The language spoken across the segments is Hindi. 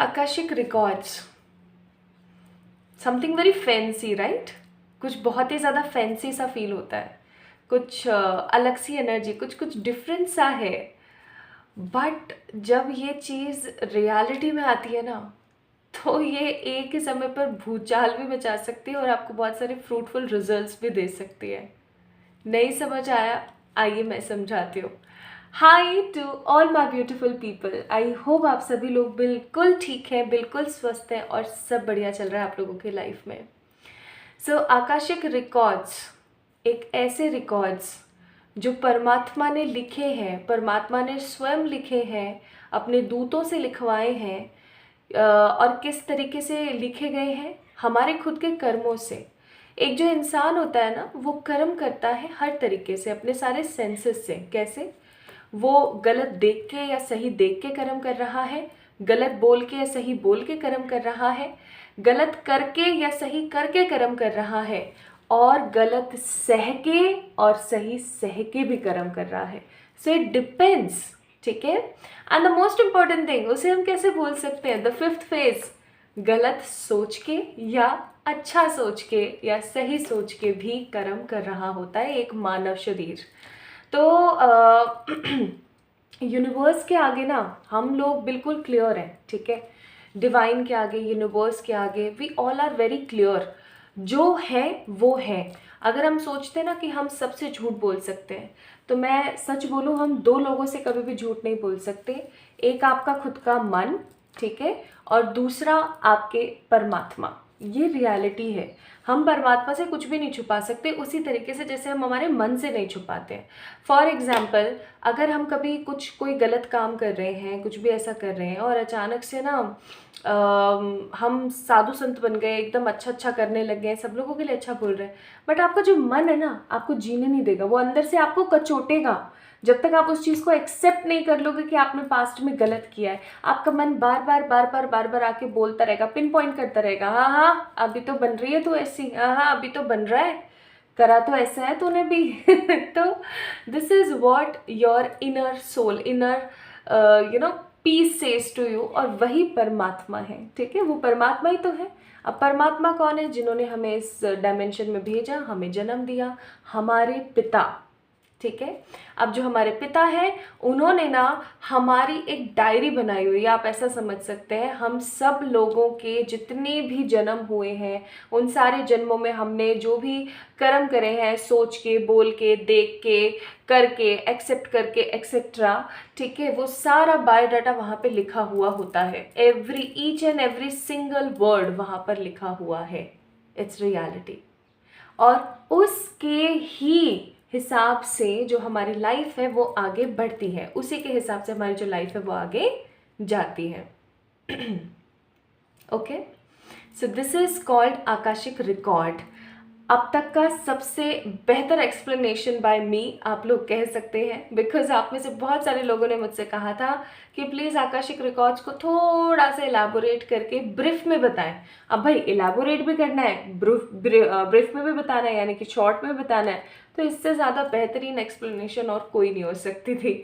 Akashic records, something very fancy, right? कुछ बहुत ही ज़्यादा फैंसी सा फील होता है, कुछ अलग सी एनर्जी, कुछ कुछ डिफरेंट सा है। बट जब ये चीज़ रियलिटी में आती है ना, तो ये एक ही समय पर भूचाल भी मचा सकती है और आपको बहुत सारे फ्रूटफुल रिजल्ट्स भी दे सकती है। नहीं समझ आया? आइए मैं समझाती हूँ। Hi to all my beautiful people, I hope आप सभी लोग बिल्कुल ठीक हैं, बिल्कुल स्वस्थ हैं और सब बढ़िया चल रहा है आप लोगों की लाइफ में। सो आकाशिक रिकॉर्ड्स एक ऐसे रिकॉर्ड्स जो परमात्मा ने लिखे हैं, परमात्मा ने स्वयं लिखे हैं, अपने दूतों से लिखवाए हैं। और किस तरीके से लिखे गए हैं? हमारे खुद के कर्मों से। एक जो इंसान होता है ना, वो कर्म करता है हर तरीके से, अपने सारे सेंसेस से। कैसे? वो गलत देख के या सही देख के कर्म कर रहा है, गलत बोल के या सही बोल के कर्म कर रहा है, गलत करके या सही करके कर्म कर रहा है, और गलत सह के और सही सह के भी कर्म कर रहा है। सो इट डिपेंड्स, ठीक है। And the most important thing, उसे हम कैसे बोल सकते हैं? द फिफ्थ फेज, गलत सोच के या अच्छा सोच के या सही सोच के भी कर्म कर रहा होता है एक मानव शरीर। तो यूनिवर्स के आगे ना हम लोग बिल्कुल क्लियर हैं, ठीक है। डिवाइन के आगे, यूनिवर्स के आगे we all are very clear. जो है वो है। अगर हम सोचते हैं ना कि हम सबसे झूठ बोल सकते हैं, तो मैं सच बोलूँ, हम दो लोगों से कभी भी झूठ नहीं बोल सकते। एक आपका खुद का मन, ठीक है, और दूसरा आपके परमात्मा। ये रियलिटी है। हम परमात्मा से कुछ भी नहीं छुपा सकते, उसी तरीके से जैसे हम हमारे मन से नहीं छुपाते हैं। फॉर एग्जाम्पल, अगर हम कभी कोई गलत काम कर रहे हैं, कुछ भी ऐसा कर रहे हैं और अचानक से ना हम साधु संत बन गए, एकदम अच्छा करने लग गए, सब लोगों के लिए अच्छा बोल रहे हैं, बट आपका जो मन है ना, आपको जीने नहीं देगा, वो अंदर से आपको कचोटेगा। जब तक आप उस चीज़ को एक्सेप्ट नहीं कर लोगे कि आपने पास्ट में गलत किया है, आपका मन बार बार आके बोलता रहेगा, पिन पॉइंट करता रहेगा, हाँ हाँ अभी तो बन रही है तू ऐसी, हाँ हाँ अभी तो बन रहा है, करा तो ऐसा है तूने भी। तो this is what your inner soul, inner peace says to you, और वही परमात्मा है, ठीक है। वो परमात्मा ही तो है। अब परमात्मा कौन है? जिन्होंने हमें इस डायमेंशन में भेजा, हमें जन्म दिया, हमारे पिता, ठीक है। अब जो हमारे पिता हैं, उन्होंने ना हमारी एक डायरी बनाई हुई है, आप ऐसा समझ सकते हैं। हम सब लोगों के जितने भी जन्म हुए हैं, उन सारे जन्मों में हमने जो भी कर्म करे हैं, सोच के, बोल के, देख के, करके, एक्सेप्ट करके, एक्सेट्रा, ठीक है, वो सारा बायोडाटा वहाँ पे लिखा हुआ होता है। Each and every single word वहाँ पर लिखा हुआ है। It's reality. और उसके ही हिसाब से जो हमारी लाइफ है वो आगे बढ़ती है, उसी के हिसाब से हमारी जो लाइफ है वो आगे जाती है। Okay, so this is called Akashic record. अब तक का सबसे बेहतर एक्सप्लेनेशन बाय मी आप लोग कह सकते हैं, बिकॉज आप में से बहुत सारे लोगों ने मुझसे कहा था कि प्लीज़ आकाशिक रिकॉर्ड्स को थोड़ा सा इलाबोरेट करके ब्रीफ में बताएं। अब भाई इलाबोरेट भी करना है, ब्रीफ में भी बताना है, यानी कि शॉर्ट में बताना है, तो इससे ज़्यादा बेहतरीन एक्सप्लेनेशन और कोई नहीं हो सकती थी।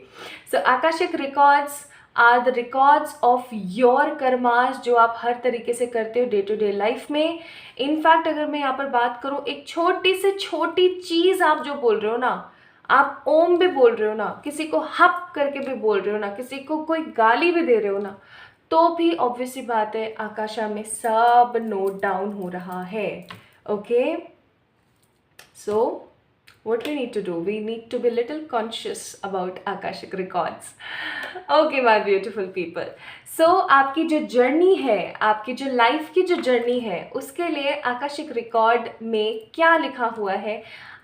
So Akashic records are the records of your karmas, जो आप हर तरीके से करते हो डे टू डे लाइफ में। इनफैक्ट अगर मैं यहाँ पर बात करूँ, एक छोटी से छोटी चीज़ आप जो बोल रहे हो ना, आप ओम भी बोल रहे हो ना, किसी को हप करके भी बोल रहे हो ना, किसी को कोई गाली भी दे रहे हो ना, तो भी ऑब्वियसली बात है आकाशा में सब नोट डाउन हो रहा है। Okay, so what we need to do, we need to be little conscious about akashic records. Okay my beautiful people, so आपकी जो जर्नी है, आपकी जो लाइफ की जो जर्नी है, उसके लिए आकाशिक रिकॉर्ड में क्या लिखा हुआ है,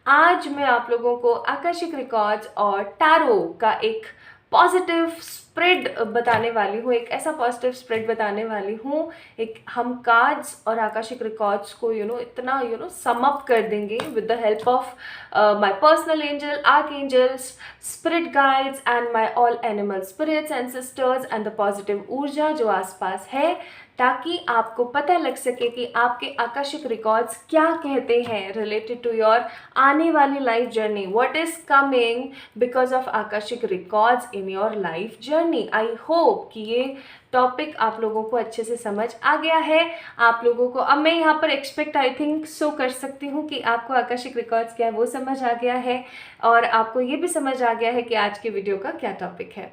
आज मैं आप लोगों को आकाशिक रिकॉर्ड्स और टैरो का एक पॉजिटिव स्प्रेड बताने वाली हूँ, एक ऐसा पॉजिटिव स्प्रेड बताने वाली हूँ। एक हम कार्ड्स और आकाशिक रिकॉर्ड्स को इतना सम अप कर देंगे with the help of my personal angel, archangels, spirit guides and my all animal spirits and sisters and the positive ऊर्जा जो आसपास है, ताकि आपको पता लग सके कि आपके आकाशिक रिकॉर्ड्स क्या कहते हैं रिलेटेड टू योर आने वाली life journey, what is coming because of Akashic records in in your life journey. I hope कि ये टॉपिक आप लोगों को अच्छे से समझ आ गया है। आप लोगों को अब मैं यहाँ पर एक्सपेक्ट आई थिंक सो कर सकती हूँ कि आपको आकाशिक रिकॉर्ड्स क्या है वो समझ आ गया है, और आपको ये भी समझ आ गया है कि आज के वीडियो का क्या टॉपिक है।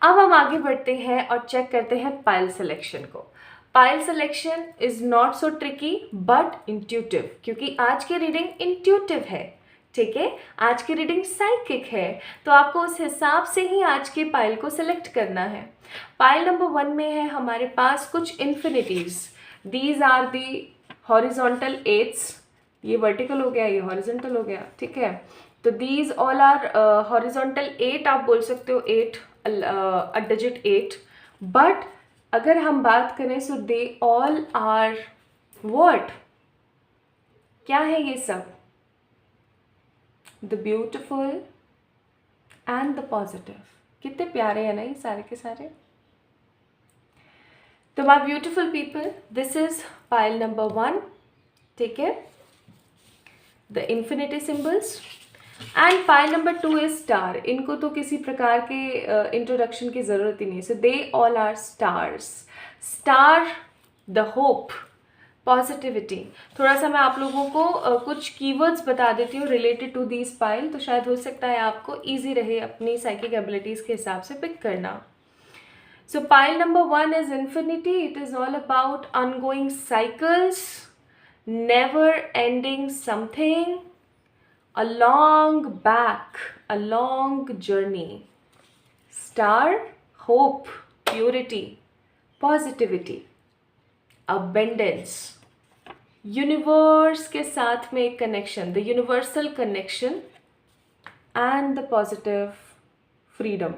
अब हम आगे बढ़ते हैं और चेक करते हैं पाइल सिलेक्शन को। Pile selection is not so tricky but intuitive, क्योंकि आज की रीडिंग इंट्यूटिव है, ठीक है। आज की रीडिंग साइकिक है, तो आपको उस हिसाब से ही आज के पाइल को सिलेक्ट करना है। पाइल नंबर 1 में है हमारे पास कुछ infinities. These are the horizontal eights, ये वर्टिकल हो गया, ये हॉरिजॉन्टल हो गया, ठीक है। तो दीज ऑल आर हॉरिजॉन्टल 8, आप बोल सकते हो 8, अ डिजिट 8। बट अगर हम बात करें सो दे ऑल आर व्हाट, क्या है ये सब? The beautiful and the positive. कितने प्यारे हैं ना ये सारे के सारे। तो my beautiful people, this is pile number 1, ठीक है, the infinity symbols. And pile number 2 is star. इनको तो किसी प्रकार के इंट्रोडक्शन की ज़रूरत ही नहीं। So they all are stars. Star, the hope, positivity. थोड़ा सा मैं आप लोगों को कुछ कीवर्ड्स बता देती हूँ रिलेटेड टू दीज पाइल, तो शायद हो सकता है आपको ईजी रहे अपनी साइकिक एबिलिटीज़ के हिसाब से पिक करना। सो pile number 1 is infinity. It is all about ongoing cycles, never ending something, a long back, a long journey. Star, hope, purity, positivity, abundance. Universe के साथ में एक connection, the universal connection and the positive freedom.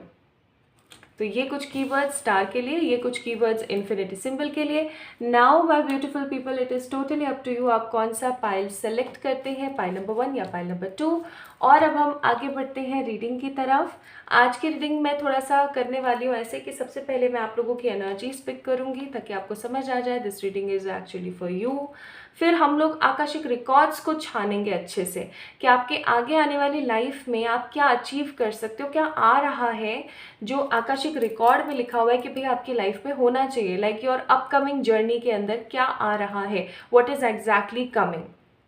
तो ये कुछ कीवर्ड्स स्टार के लिए, ये कुछ कीवर्ड्स इन्फिनिटी सिंबल के लिए। Now my beautiful people, it is totally up to you, आप कौन सा पाइल सेलेक्ट करते हैं, पाइल नंबर 1 या पाइल नंबर 2। और अब हम आगे बढ़ते हैं रीडिंग की तरफ। आज की रीडिंग मैं थोड़ा सा करने वाली हूँ ऐसे कि सबसे पहले मैं आप लोगों की एनर्जीज पिक करूँगी ताकि आपको समझ आ जाए this reading is actually for you. फिर हम लोग आकाशिक रिकॉर्ड्स को छानेंगे अच्छे से कि आपके आगे आने वाली लाइफ में आप क्या अचीव कर सकते हो, क्या आ रहा है जो आकाशिक रिकॉर्ड में लिखा हुआ है कि भाई आपकी लाइफ में होना चाहिए, लाइक योर अपकमिंग जर्नी के अंदर क्या आ रहा है, व्हाट इज एग्जैक्टली कमिंग,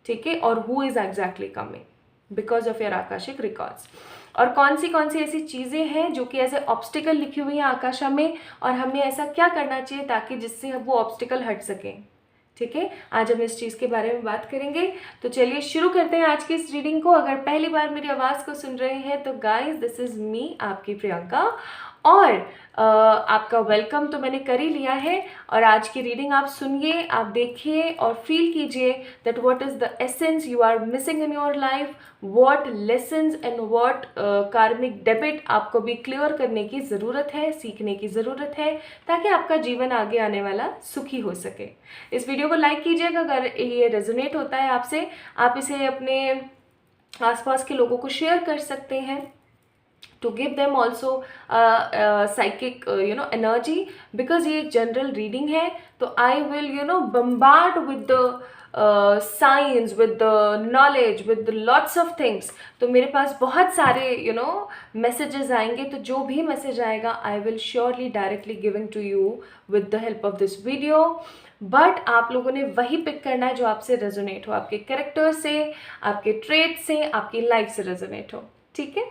ठीक है, और who is exactly coming because of your Akashic records. और कौन सी ऐसी चीज़ें हैं जो कि एज ए ऑब्स्टिकल लिखी हुई हैं आकाशा में, और हमें ऐसा क्या करना चाहिए ताकि जिससे वो ऑब्स्टिकल हट सकें, ठीक है। आज हम इस चीज़ के बारे में बात करेंगे। तो चलिए शुरू करते हैं आज की इस रीडिंग को। अगर पहली बार मेरी आवाज़ को सुन रहे हैं तो गाइस दिस इज़ मी, आपकी प्रियंका, और आपका वेलकम तो मैंने कर ही लिया है। और आज की रीडिंग आप सुनिए, आप देखिए और फील कीजिए that what is the essence you are missing in your life, what lessons and what karmic debit आपको भी क्लियर करने की ज़रूरत है, सीखने की ज़रूरत है, ताकि आपका जीवन आगे आने वाला सुखी हो सके। इस वीडियो को लाइक कीजिएगा अगर ये रेजोनेट होता है आपसे। आप इसे अपने आसपास के लोगों को शेयर कर सकते हैं to give them also psychic energy, because ये एक जनरल रीडिंग है। तो I will bombard with the science, with the knowledge, with the lots of things। तो मेरे पास बहुत सारे messages आएंगे, तो जो भी मैसेज आएगा I will surely directly giving to you with the help of this video। But आप लोगों ने वही पिक करना है जो आपसे रेजोनेट हो, आपके कैरेक्टर से, आपके ट्रेट से, आपकी लाइफ से रेजोनेट हो, ठीक है।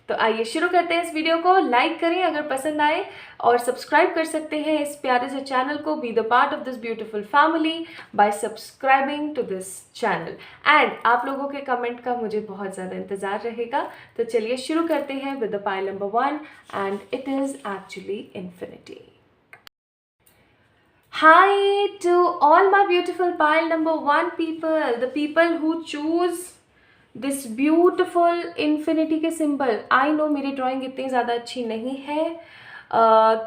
तो आइए शुरू करते हैं इस वीडियो को। लाइक करें अगर पसंद आए, और सब्सक्राइब कर सकते हैं इस प्यारे से चैनल को। Be the part of this beautiful family by subscribing to this channel. And आप लोगों के कमेंट का मुझे बहुत ज़्यादा इंतज़ार रहेगा। तो चलिए शुरू करते हैं with the pile number 1 and it is actually infinity. Hi to all my beautiful pile number 1 people, the people who choose this beautiful infinity के सिंबल। आई नो मेरी ड्राइंग इतनी ज़्यादा अच्छी नहीं है,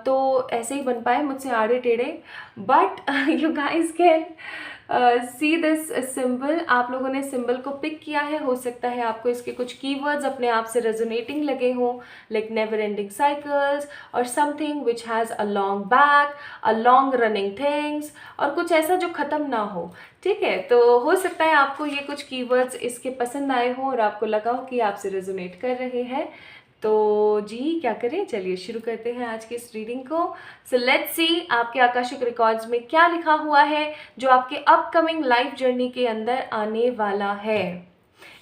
तो ऐसे ही बन पाए मुझसे आड़े टेढ़े, but you guys can see this symbol. आप लोगों ने सिंबल को पिक किया है, हो सकता है आपको इसके कुछ कीवर्ड्स अपने आप से रेजोनेटिंग लगे हों, लाइक नेवर एंडिंग साइकिल्स और something which has a long back, a long running things, और कुछ ऐसा जो ख़त्म ना हो, ठीक है। तो हो सकता है आपको ये कुछ कीवर्ड्स इसके पसंद आए हों और आपको लगा हो कि आपसे रेजोनेट कर रहे हैं। तो जी क्या करें, चलिए शुरू करते हैं आज की इस रीडिंग को। सो लेट्स सी आपके आकाशिक रिकॉर्ड्स में क्या लिखा हुआ है जो आपके अपकमिंग लाइफ जर्नी के अंदर आने वाला है।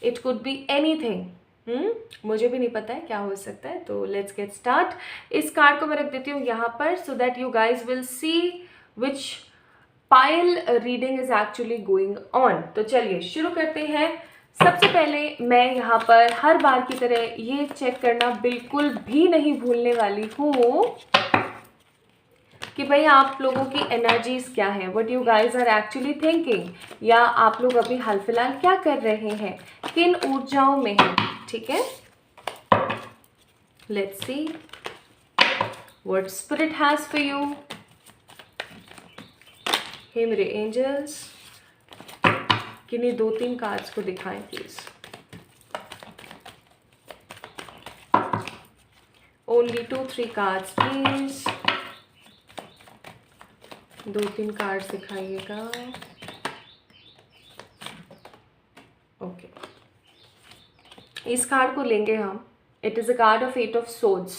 इट कुड बी एनीथिंग, मुझे भी नहीं पता है क्या हो सकता है। तो लेट्स गेट स्टार्ट। इस कार्ड को मैं रख देती हूँ यहाँ पर so that you guys will see which pile reading is actually going on. तो चलिए शुरू करते हैं। सबसे पहले मैं यहाँ पर हर बार की तरह ये चेक करना बिल्कुल भी नहीं भूलने वाली हूँ कि भाई आप लोगों की एनर्जीज क्या है, what you guys are actually thinking, या आप लोग अभी हाल फिलहाल क्या कर रहे हैं, किन ऊर्जाओं में हैं। ठीक है, let's see what spirit has for you. हे मेरे एंजल्स, किन्हीं 2-3 कार्ड्स को दिखाएं please. Only 2-3 cards please. 2-3 cards दिखाइएगा। ओके, इस कार्ड को लेंगे हम। It is a card of 8 of swords.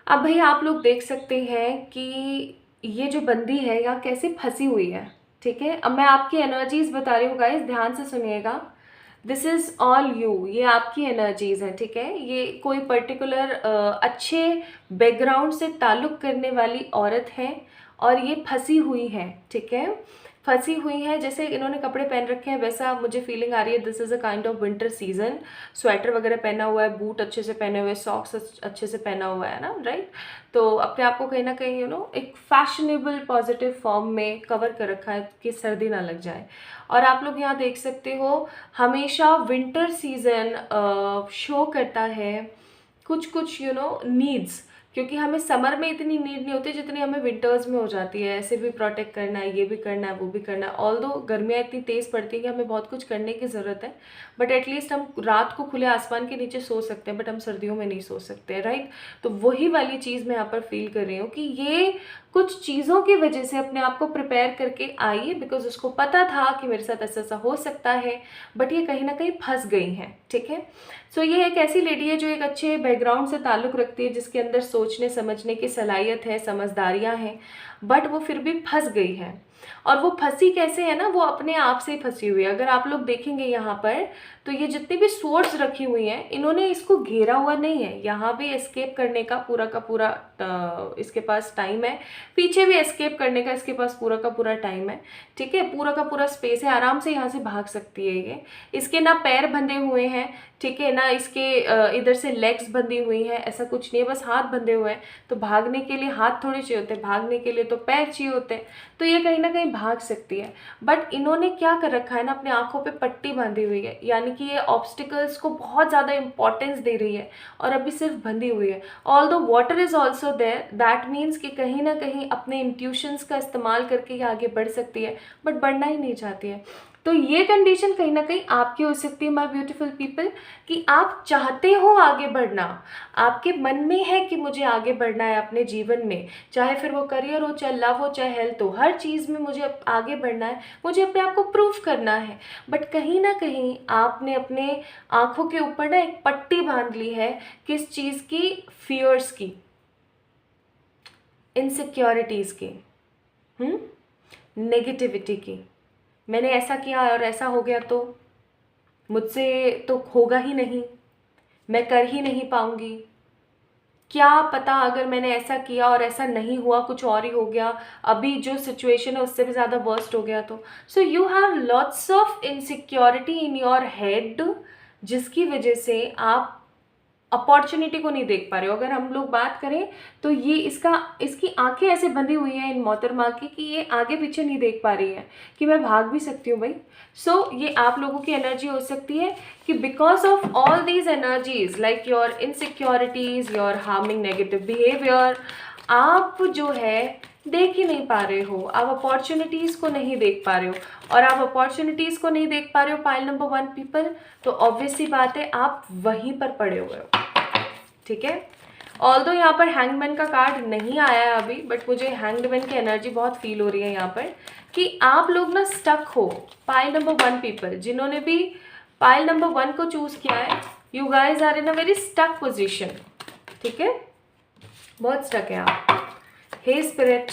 अब भाई आप लोग देख सकते हैं कि ये जो बंदी है यहाँ कैसे फंसी हुई है। ठीक है, अब मैं आपकी एनर्जीज बता रही हूँ गाइस, ध्यान से सुनिएगा। दिस इज़ ऑल यू, ये आपकी एनर्जीज हैं। ठीक है, ये कोई पर्टिकुलर अच्छे बैकग्राउंड से ताल्लुक़ करने वाली औरत है और ये फंसी हुई है। ठीक है, फंसी हुई है, जैसे इन्होंने कपड़े पहन रखे हैं वैसा मुझे फीलिंग आ रही है। This is a kind of winter season. Sweater वगैरह पहना हुआ है, बूट अच्छे से पहने हुए, सॉक्स अच्छे से पहना हुआ है ना, राइट। तो अपने आप को कहीं ना कहीं एक फैशनेबल पॉजिटिव फॉर्म में कवर कर रखा है कि सर्दी ना लग जाए। और आप लोग यहाँ देख सकते हो हमेशा विंटर सीजन शो करता है कुछ कुछ नीड्स, क्योंकि हमें समर में इतनी नीड नहीं होती जितनी हमें विंटर्स में हो जाती है। ऐसे भी प्रोटेक्ट करना है, ये भी करना है, वो भी करना है। ऑल्दो गर्मियाँ इतनी तेज़ पड़ती है कि हमें बहुत कुछ करने की ज़रूरत है, बट एटलीस्ट हम रात को खुले आसमान के नीचे सो सकते हैं, बट हम सर्दियों में नहीं सो सकते हैं, राइट। तो वही वाली चीज़ मैं यहाँ पर फील कर रही हूँ कि ये कुछ चीज़ों की वजह से अपने आप को प्रिपेयर करके आई है, बिकॉज उसको पता था कि मेरे साथ ऐसा ऐसा हो सकता है, बट ये कहीं ना कहीं फंस गई हैं। ठीक है, सो ये एक ऐसी लेडी है जो एक अच्छे बैकग्राउंड से ताल्लुक़ रखती है, जिसके अंदर सोचने समझने की सलाहियत है, समझदारियाँ हैं, बट वो फिर भी फंस गई है। और वो फंसी कैसे है ना, वो अपने आप से फंसी हुई है। अगर आप लोग देखेंगे यहाँ पर तो ये जितनी भी सोर्स रखी हुई हैं इन्होंने इसको घेरा हुआ नहीं है। यहाँ भी एस्केप करने का पूरा इसके पास टाइम है, पीछे भी एस्केप करने का इसके पास पूरा का पूरा टाइम है। ठीक है, पूरा का पूरा स्पेस है, आराम से यहाँ से भाग सकती है ये। इसके ना पैर बंधे हुए हैं, ठीक है ना, इसके इधर से लेग्स बंधी हुई हैं, ऐसा कुछ नहीं है, बस हाथ बंधे हुए हैं। तो भागने के लिए हाथ थोड़े चाहिए होते हैं, भागने के लिए तो पैर चाहिए होते हैं। तो ये कहीं ना कहीं भाग सकती है, बट इन्होंने क्या कर रखा है ना, अपने आंखों पे पट्टी बांधी हुई है, यानी कि ये ऑब्स्टिकल्स को बहुत ज़्यादा इंपॉर्टेंस दे रही है और अभी सिर्फ बंधी हुई है। Although water is also there, that means कि कहीं ना कहीं अपने इंट्यूशंस का इस्तेमाल करके ये आगे बढ़ सकती है, बट बढ़ना ही नहीं चाहती है। तो ये कंडीशन कहीं ना कहीं आपकी हो सकती है माय ब्यूटीफुल पीपल, कि आप चाहते हो आगे बढ़ना, आपके मन में है कि मुझे आगे बढ़ना है अपने जीवन में, चाहे फिर वो करियर हो, चाहे लव हो, चाहे हेल्थ हो, हर चीज़ में मुझे आगे बढ़ना है, मुझे अपने आप को प्रूव करना है। बट कहीं ना कहीं आपने अपने आंखों के ऊपर ना एक पट्टी बांध ली है, किस चीज़ की, फियर्स की, इनसिक्योरिटीज़ की, नेगेटिविटी की। मैंने ऐसा किया और ऐसा हो गया तो मुझसे तो होगा ही नहीं, मैं कर ही नहीं पाऊंगी, क्या पता अगर मैंने ऐसा किया और ऐसा नहीं हुआ, कुछ और ही हो गया, अभी जो सिचुएशन है उससे भी ज़्यादा वर्स्ट हो गया तो। So you have lots of insecurity in your head, जिसकी वजह से आप अपॉर्चुनिटी को नहीं देख पा रहे हो। अगर हम लोग बात करें तो ये इसकी आंखें ऐसे बंधी हुई हैं इन मोहतरमा की कि ये आगे पीछे नहीं देख पा रही है कि मैं भाग भी सकती हूँ भाई। सो ये आप लोगों की एनर्जी हो सकती है कि because of all these energies like your insecurities, your harming negative behaviour, आप जो है देख ही नहीं पा रहे हो, आप अपॉर्चुनिटीज़ को नहीं देख पा रहे हो। और आप अपॉर्चुनिटीज़ को नहीं देख पा रहे हो पाइल नंबर 1 पीपल, तो ऑब्वियस सी बात है आप वहीं पर पड़े हुए हो। ठीक है, ऑल्दो यहाँ पर हैंगमैन का कार्ड नहीं आया है अभी, बट मुझे हैंगमैन की एनर्जी बहुत फील हो रही है यहाँ पर कि आप लोग ना स्टक हो। पाइल नंबर 1 पीपल, जिन्होंने भी पाइल नंबर 1 को चूज़ किया है, you guys are in a very stuck position, ठीक है, बहुत स्टक है आप। हे स्पिरिट,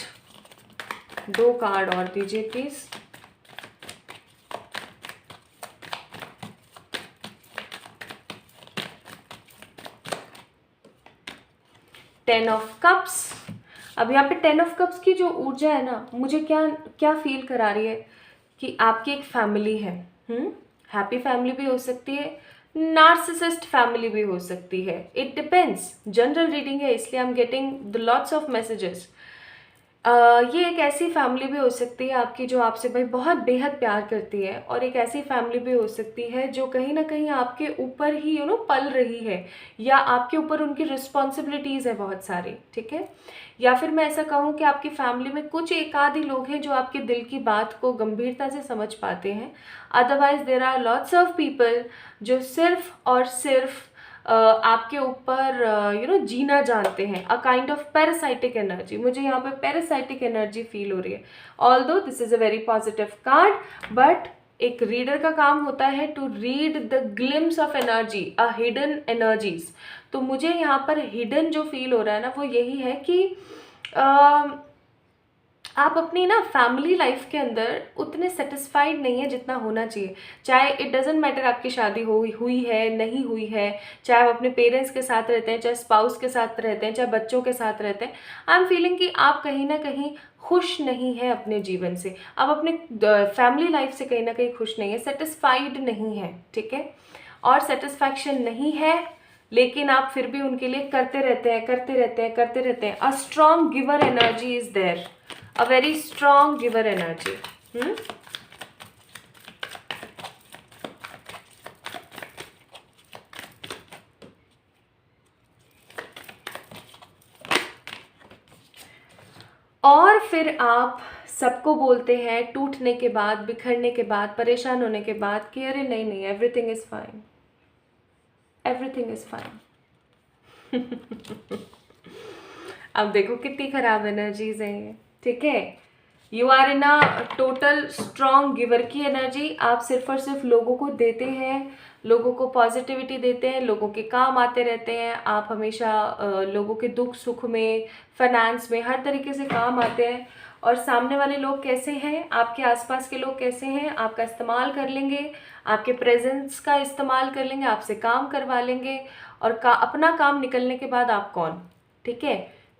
2 कार्ड और दीजिए प्लीज। Ten of cups. अब यहाँ पे 10 ऑफ कप्स की जो ऊर्जा है ना, मुझे क्या क्या फील करा रही है कि आपकी एक फैमिली है। हैप्पी फैमिली भी हो सकती है, नार्सिसिस्ट फैमिली भी हो सकती है, इट डिपेंड्स। जनरल रीडिंग है इसलिए आई am getting the lots of messages. ये एक ऐसी फैमिली भी हो सकती है आपकी जो आपसे भाई बहुत बेहद प्यार करती है, और एक ऐसी फैमिली भी हो सकती है जो कहीं ना कहीं आपके ऊपर ही पल रही है, या आपके ऊपर उनकी रिस्पॉन्सिबिलिटीज़ है बहुत सारी, ठीक है। या फिर मैं ऐसा कहूँ कि आपकी फैमिली में कुछ एक आध ही लोग हैं जो आपके दिल की बात को गंभीरता से समझ पाते हैं। Otherwise there are lots of people जो सिर्फ और सिर्फ आपके ऊपर जीना जानते हैं। A kind of parasitic energy, मुझे यहाँ पे पैरासाइटिक एनर्जी फील हो रही है। Although this is a very positive card, but एक रीडर का काम होता है to read the glimpse of energy, a hidden energies. तो मुझे यहाँ पर हिडन जो फील हो रहा है ना, वो यही है कि आप अपनी ना फैमिली लाइफ के अंदर उतने सेटिस्फाइड नहीं है जितना होना चाहिए। चाहे इट डजेंट मैटर आपकी शादी हुई है नहीं हुई है, चाहे आप अपने पेरेंट्स के साथ रहते हैं, चाहे स्पाउस के साथ रहते हैं, चाहे बच्चों के साथ रहते हैं, आई एम फीलिंग कि आप कहीं ना कहीं खुश नहीं है अपने जीवन से, आप अपने फैमिली लाइफ से कहीं ना कहीं खुश नहीं है, सेटिस्फाइड नहीं है, ठीक है। और सेटिस्फैक्शन नहीं है, लेकिन आप फिर भी उनके लिए करते रहते हैं, करते रहते हैं, करते रहते हैं। A strong giver energy is there, a very strong giver energy. और फिर आप सबको बोलते हैं टूटने के बाद, बिखरने के बाद, परेशान होने के बाद कि अरे नहीं नहीं, everything is fine, everything is fine. अब देखो कितनी खराब एनर्जीज हैं ये, ठीक है। You are in a total strong giver की एनर्जी। आप सिर्फ और सिर्फ लोगों को देते हैं, लोगों को पॉजिटिविटी देते हैं, लोगों के काम आते रहते हैं। आप हमेशा लोगों के दुख सुख में, फाइनेंस में, हर तरीके से काम आते हैं। और सामने वाले लोग कैसे हैं, आपके आसपास के लोग कैसे हैं, आपका इस्तेमाल कर लेंगे, आपके प्रेजेंस का इस्तेमाल कर लेंगे, आपसे काम करवा लेंगे, और अपना काम निकलने के बाद आप कौन, ठीक है।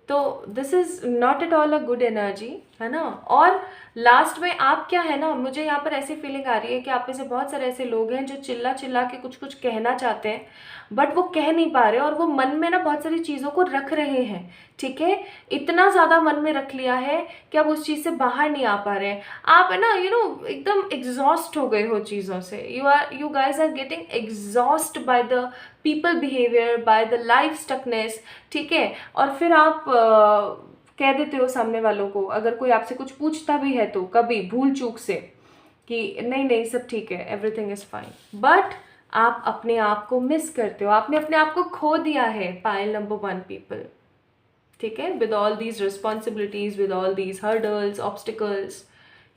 तो this is not at all a good energy, है ना। और लास्ट में आप क्या है ना, मुझे यहाँ पर ऐसी फीलिंग आ रही है कि आप में से बहुत सारे ऐसे लोग हैं जो चिल्ला चिल्ला के कुछ कुछ कहना चाहते हैं, बट वो कह नहीं पा रहे, और वो मन में ना बहुत सारी चीज़ों को रख रहे हैं, ठीक है। इतना ज़्यादा मन में रख लिया है कि अब उस चीज़ से बाहर नहीं आ पा रहे हैं। आप है ना एकदम एग्जॉस्ट हो गए हो चीज़ों से। You guys are getting exhaust by the people behaviour, by the life stuckness, ठीक है। और फिर आप कह देते हो सामने वालों को, अगर कोई आपसे कुछ पूछता भी है तो कभी भूल चूक से कि नहीं नहीं सब ठीक है, एवरीथिंग इज फाइन, बट आप अपने आप को मिस करते हो, आपने अपने आप को खो दिया है। पाइल नंबर 1 पीपल, ठीक है, with all these responsibilities, with all these hurdles, obstacles,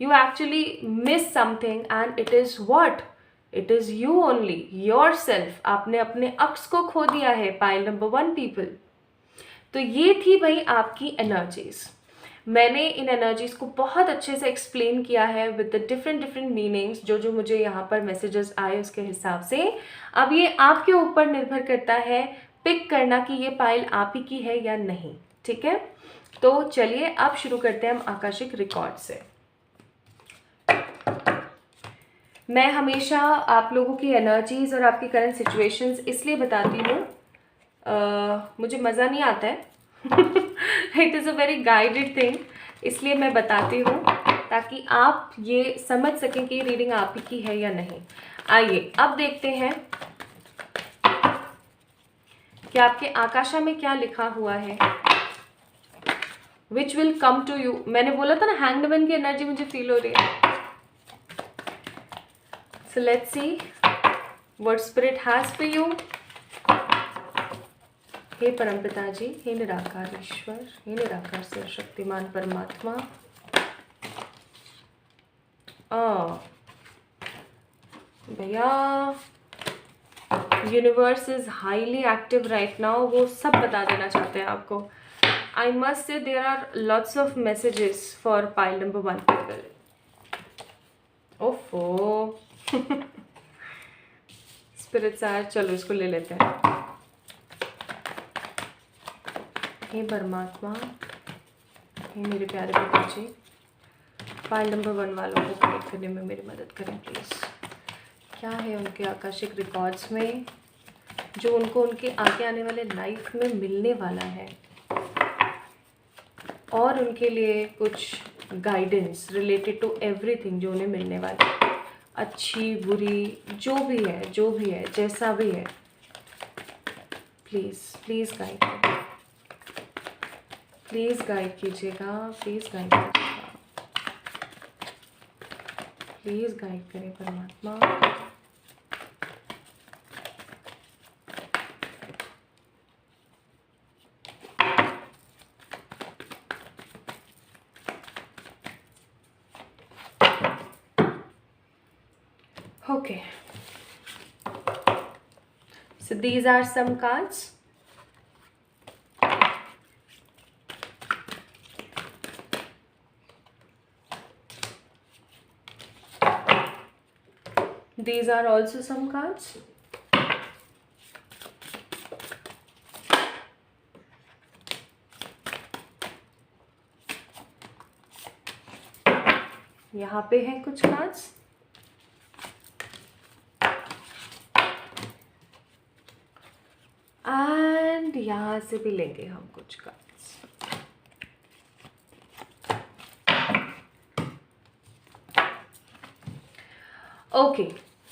you actually miss something, and it is what, it is you only, yourself। आपने अपने अक्स को खो दिया है, पाइल नंबर 1 पीपल। तो ये थी भाई आपकी एनर्जीज। मैंने इन एनर्जीज को बहुत अच्छे से एक्सप्लेन किया है with the different different meanings, जो जो मुझे यहाँ पर मैसेजेस आए उसके हिसाब से। अब ये आपके ऊपर निर्भर करता है पिक करना कि ये पाइल आप ही की है या नहीं, ठीक है। तो चलिए अब शुरू करते हैं हम आकाशिक रिकॉर्ड से। मैं हमेशा आप लोगों की एनर्जीज और आपकी करंट सिचुएशंस इसलिए बताती हूँ, मुझे मज़ा नहीं आता है it is a very guided thing, इसलिए मैं बताती हूँ ताकि आप ये समझ सकें कि रीडिंग आप ही की है या नहीं। आइए अब देखते हैं कि आपके आकाशा में क्या लिखा हुआ है। Which will come to you, मैंने बोला था ना हैंग्ड मैन की एनर्जी मुझे फील हो रही है। So let's see what spirit has for you। हे परमपिता जी, हे निराकार ईश्वर, हे निराकार सर्वशक्तिमान परमात्मा, भैया universe is highly active right now, वो सब बता देना चाहते हैं आपको. I must say there are lots of messages for pile number 1 people. ओफो स्पिरिट्स आए, चलो इसको ले लेते हैं. हे परमात्मा, हे मेरे प्यारे बाबा जी, फाइल नंबर 1 वालों को कनेक्ट करने में मेरी मदद करें प्लीज़. क्या है उनके आकाशिक रिकॉर्ड्स में जो उनको उनके आगे आने वाले लाइफ में मिलने वाला है, और उनके लिए कुछ गाइडेंस रिलेटेड टू एवरीथिंग जो उन्हें मिलने वाला है, अच्छी बुरी जो भी है जैसा भी है. प्लीज़ प्लीज़ गाइड करें, प्लीज़ गाइड कीजिएगा, प्लीज़ गाइड कीजिएगा, प्लीज़ गाइड करें परमात्मा. Okay, so these are some cards. These are also some cards. यहाँ पे हैं कुछ कार्ड्स. एंड यहाँ से भी लेंगे हम कुछ कार्ड्स. ओके,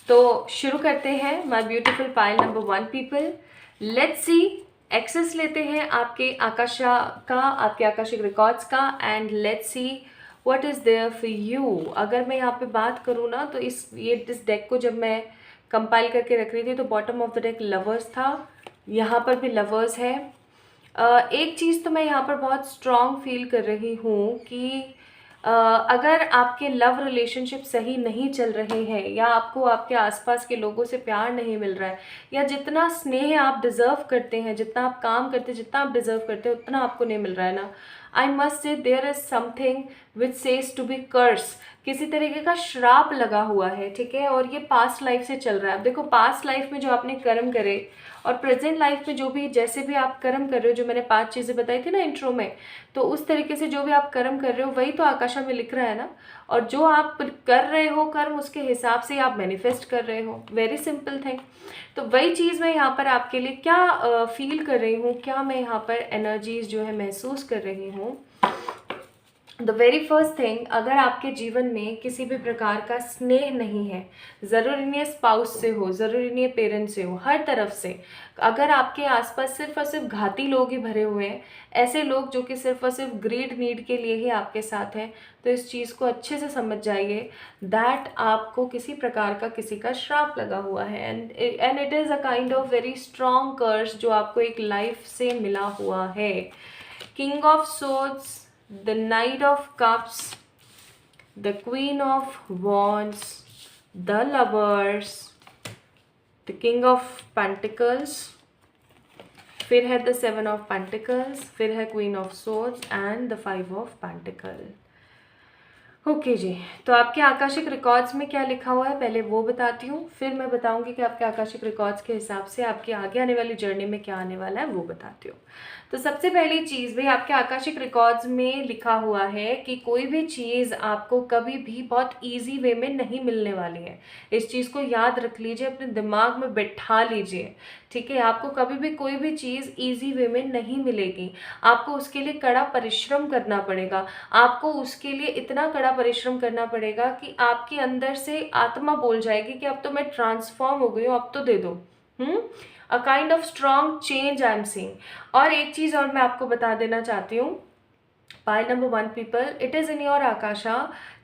तो शुरू करते हैं my beautiful pile number 1 people. Let's see, access लेते हैं आपके आपके आकाशिक रिकॉर्ड्स का, and let's see what is there for you. अगर मैं यहाँ पे बात करूँ ना, तो इस डेक को जब मैं कंपाइल करके रख रही थी तो bottom of the deck lovers था, यहाँ पर भी लवर्स है. एक चीज़ तो मैं यहाँ पर बहुत स्ट्रॉन्ग फील कर रही हूँ कि अगर आपके लव रिलेशनशिप सही नहीं चल रहे हैं, या आपको आपके आसपास के लोगों से प्यार नहीं मिल रहा है, या जितना स्नेह आप डिज़र्व करते हैं, जितना आप काम करते हैं, जितना आप डिज़र्व करते हैं, उतना आपको नहीं मिल रहा है ना, I must say there is something which says to be curse. किसी तरीके का श्राप लगा हुआ है, ठीक है, और ये पास्ट लाइफ से चल रहा है. अब देखो, पास्ट लाइफ में जो आपने कर्म करे और प्रेजेंट लाइफ में जो भी जैसे भी आप कर्म कर रहे हो, जो मैंने 5 चीज़ें बताई थी ना इंट्रो में, तो उस तरीके से जो भी आप कर्म कर रहे हो वही तो आकाशा में लिख रहा है ना. और जो आप कर रहे हो कर्म, उसके हिसाब से आप मैनिफेस्ट कर रहे हो. Very simple thing. तो वही चीज़ मैं यहाँ पर आपके लिए क्या फील कर रही हूँ, क्या मैं यहाँ पर एनर्जीज जो है महसूस कर रही हूँ. द वेरी फर्स्ट थिंग, अगर आपके जीवन में किसी भी प्रकार का स्नेह नहीं है, ज़रूरी नहीं है स्पाउस से हो, ज़रूरी नहीं है पेरेंट्स से हो, हर तरफ से अगर आपके आसपास सिर्फ और सिर्फ घाती लोग ही भरे हुए हैं, ऐसे लोग जो कि सिर्फ और सिर्फ ग्रीड नीड के लिए ही आपके साथ हैं, तो इस चीज़ को अच्छे से समझ जाइए दैट आपको किसी प्रकार का किसी का श्राप लगा हुआ है. And it is a kind of very strong curse जो आपको एक लाइफ से मिला हुआ है. King of swords, the Knight of Cups, the Queen of Wands, the Lovers, the King of Pentacles, फिर है the Seven of Pentacles, फिर है Queen of Swords and the Five of Pentacles. Okay जी, तो आपके आकाशिक रिकॉर्ड्स में क्या लिखा हुआ है पहले वो बताती हूँ, फिर मैं बताऊँगी कि आपके आकाशिक रिकॉर्ड्स के हिसाब से आपके आगे आने वाली जर्नी में क्या आने वाला है वो बताती हूँ. तो सबसे पहली चीज़ भाई, आपके आकाशिक रिकॉर्ड्स में लिखा हुआ है कि कोई भी चीज़ आपको कभी भी बहुत ईजी वे में नहीं मिलने वाली है. इस चीज़ को याद रख लीजिए, अपने दिमाग में बैठा लीजिए, ठीक है. आपको कभी भी कोई भी चीज़ ईजी वे में नहीं मिलेगी. आपको उसके लिए कड़ा परिश्रम करना पड़ेगा. आपको उसके लिए इतना कड़ा परिश्रम करना पड़ेगा कि आपके अंदर से आत्मा बोल जाएगी कि अब तो मैं ट्रांसफॉर्म हो गई हूँ, अब तो दे दो. अ kind of strong change I am seeing. और एक चीज़ और मैं आपको बता देना चाहती हूँ pile number 1 people, it is in your Akasha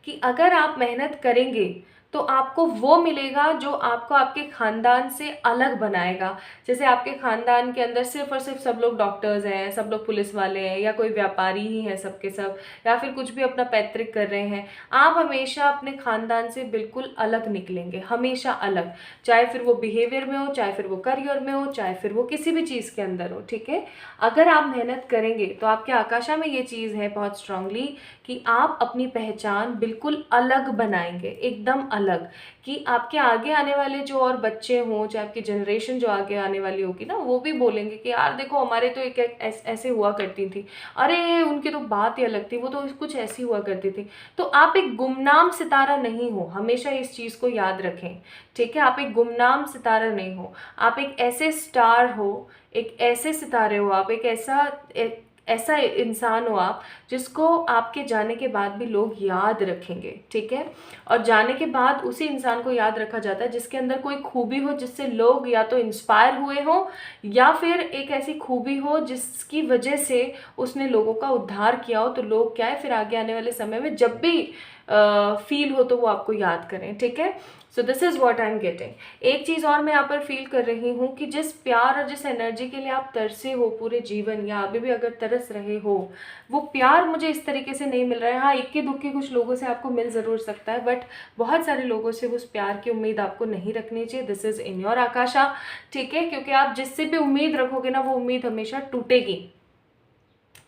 कि अगर आप मेहनत करेंगे तो आपको वो मिलेगा जो आपको आपके ख़ानदान से अलग बनाएगा। जैसे आपके ख़ानदान के अंदर सिर्फ़ और सिर्फ सब लोग डॉक्टर्स हैं, सब लोग पुलिस वाले हैं, या कोई व्यापारी ही हैं सब के सब, या फिर कुछ भी अपना पैतृक कर रहे हैं, आप हमेशा अपने ख़ानदान से बिल्कुल अलग निकलेंगे, हमेशा अलग। चाहे फिर वो बिहेवियर में हो, चाहे फिर वो करियर में हो, चाहे फिर वो किसी भी चीज़ के अंदर हो, ठीक है। अगर आप मेहनत करेंगे तो आपके आकाशा में ये चीज़ है बहुत स्ट्रांगली कि आप अपनी पहचान बिल्कुल अलग बनाएंगे, एकदम अलग। कि आपके आगे आने वाले जो और बच्चे हों, चाहे आपकी जनरेशन जो आगे आने वाली होगी ना, वो भी बोलेंगे कि यार देखो हमारे तो एक ऐसे हुआ करती थी, अरे उनकी तो बात ही अलग थी, वो तो कुछ ऐसी हुआ करती थी। तो आप एक गुमनाम सितारा नहीं हो, हमेशा इस चीज़ को याद रखें, ठीक है। आप एक गुमनाम सितारा नहीं हो, आप एक ऐसे स्टार हो, एक ऐसे सितारे हो, आप एक ऐसा इंसान हो आप जिसको आपके जाने के बाद भी लोग याद रखेंगे, ठीक है। और जाने के बाद उसी इंसान को याद रखा जाता है जिसके अंदर कोई खूबी हो जिससे लोग या तो इंस्पायर हुए हो, या फिर एक ऐसी खूबी हो जिसकी वजह से उसने लोगों का उद्धार किया हो। तो लोग क्या है, फिर आगे आने वाले समय में जब भी फील हो तो वो आपको याद करें, ठीक है। So this is what I am getting. एक चीज़ और मैं यहाँ पर फील कर रही हूँ कि जिस प्यार और जिस एनर्जी के लिए आप तरसे हो पूरे जीवन, या अभी भी अगर तरस रहे हो, वो प्यार मुझे इस तरीके से नहीं मिल रहा है। हाँ, इक्के दुक्के कुछ लोगों से आपको मिल ज़रूर सकता है, बट बहुत सारे लोगों से उस प्यार की उम्मीद आपको नहीं रखनी चाहिए। दिस इज़ इन योर आकाशा, ठीक है। क्योंकि आप जिससे भी उम्मीद रखोगे ना, वो उम्मीद हमेशा टूटेगी।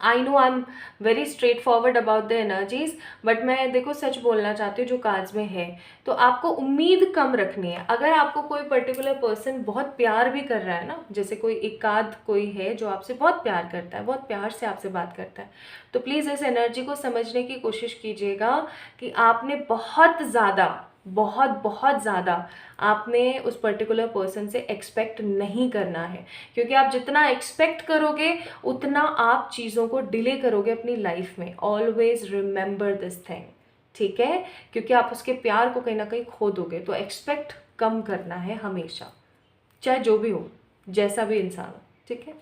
I know I am very straightforward about the energies, but मैं देखो सच बोलना चाहती हूँ जो कार्ड्स में है। तो आपको उम्मीद कम रखनी है। अगर आपको कोई पर्टिकुलर पर्सन बहुत प्यार भी कर रहा है ना, जैसे कोई एकाध कोई है जो आपसे बहुत प्यार करता है, बहुत प्यार से आपसे बात करता है, तो प्लीज़ इस एनर्जी को समझने की कोशिश कीजिएगा कि आपने बहुत ज़्यादा आपने उस पर्टिकुलर पर्सन से एक्सपेक्ट नहीं करना है। क्योंकि आप जितना एक्सपेक्ट करोगे उतना आप चीज़ों को डिले करोगे अपनी लाइफ में। ऑलवेज रिमेंबर दिस थिंग, ठीक है। क्योंकि आप उसके प्यार को कहीं ना कहीं खो दोगे। तो एक्सपेक्ट कम करना है हमेशा, चाहे जो भी हो, जैसा भी इंसान हो, ठीक है।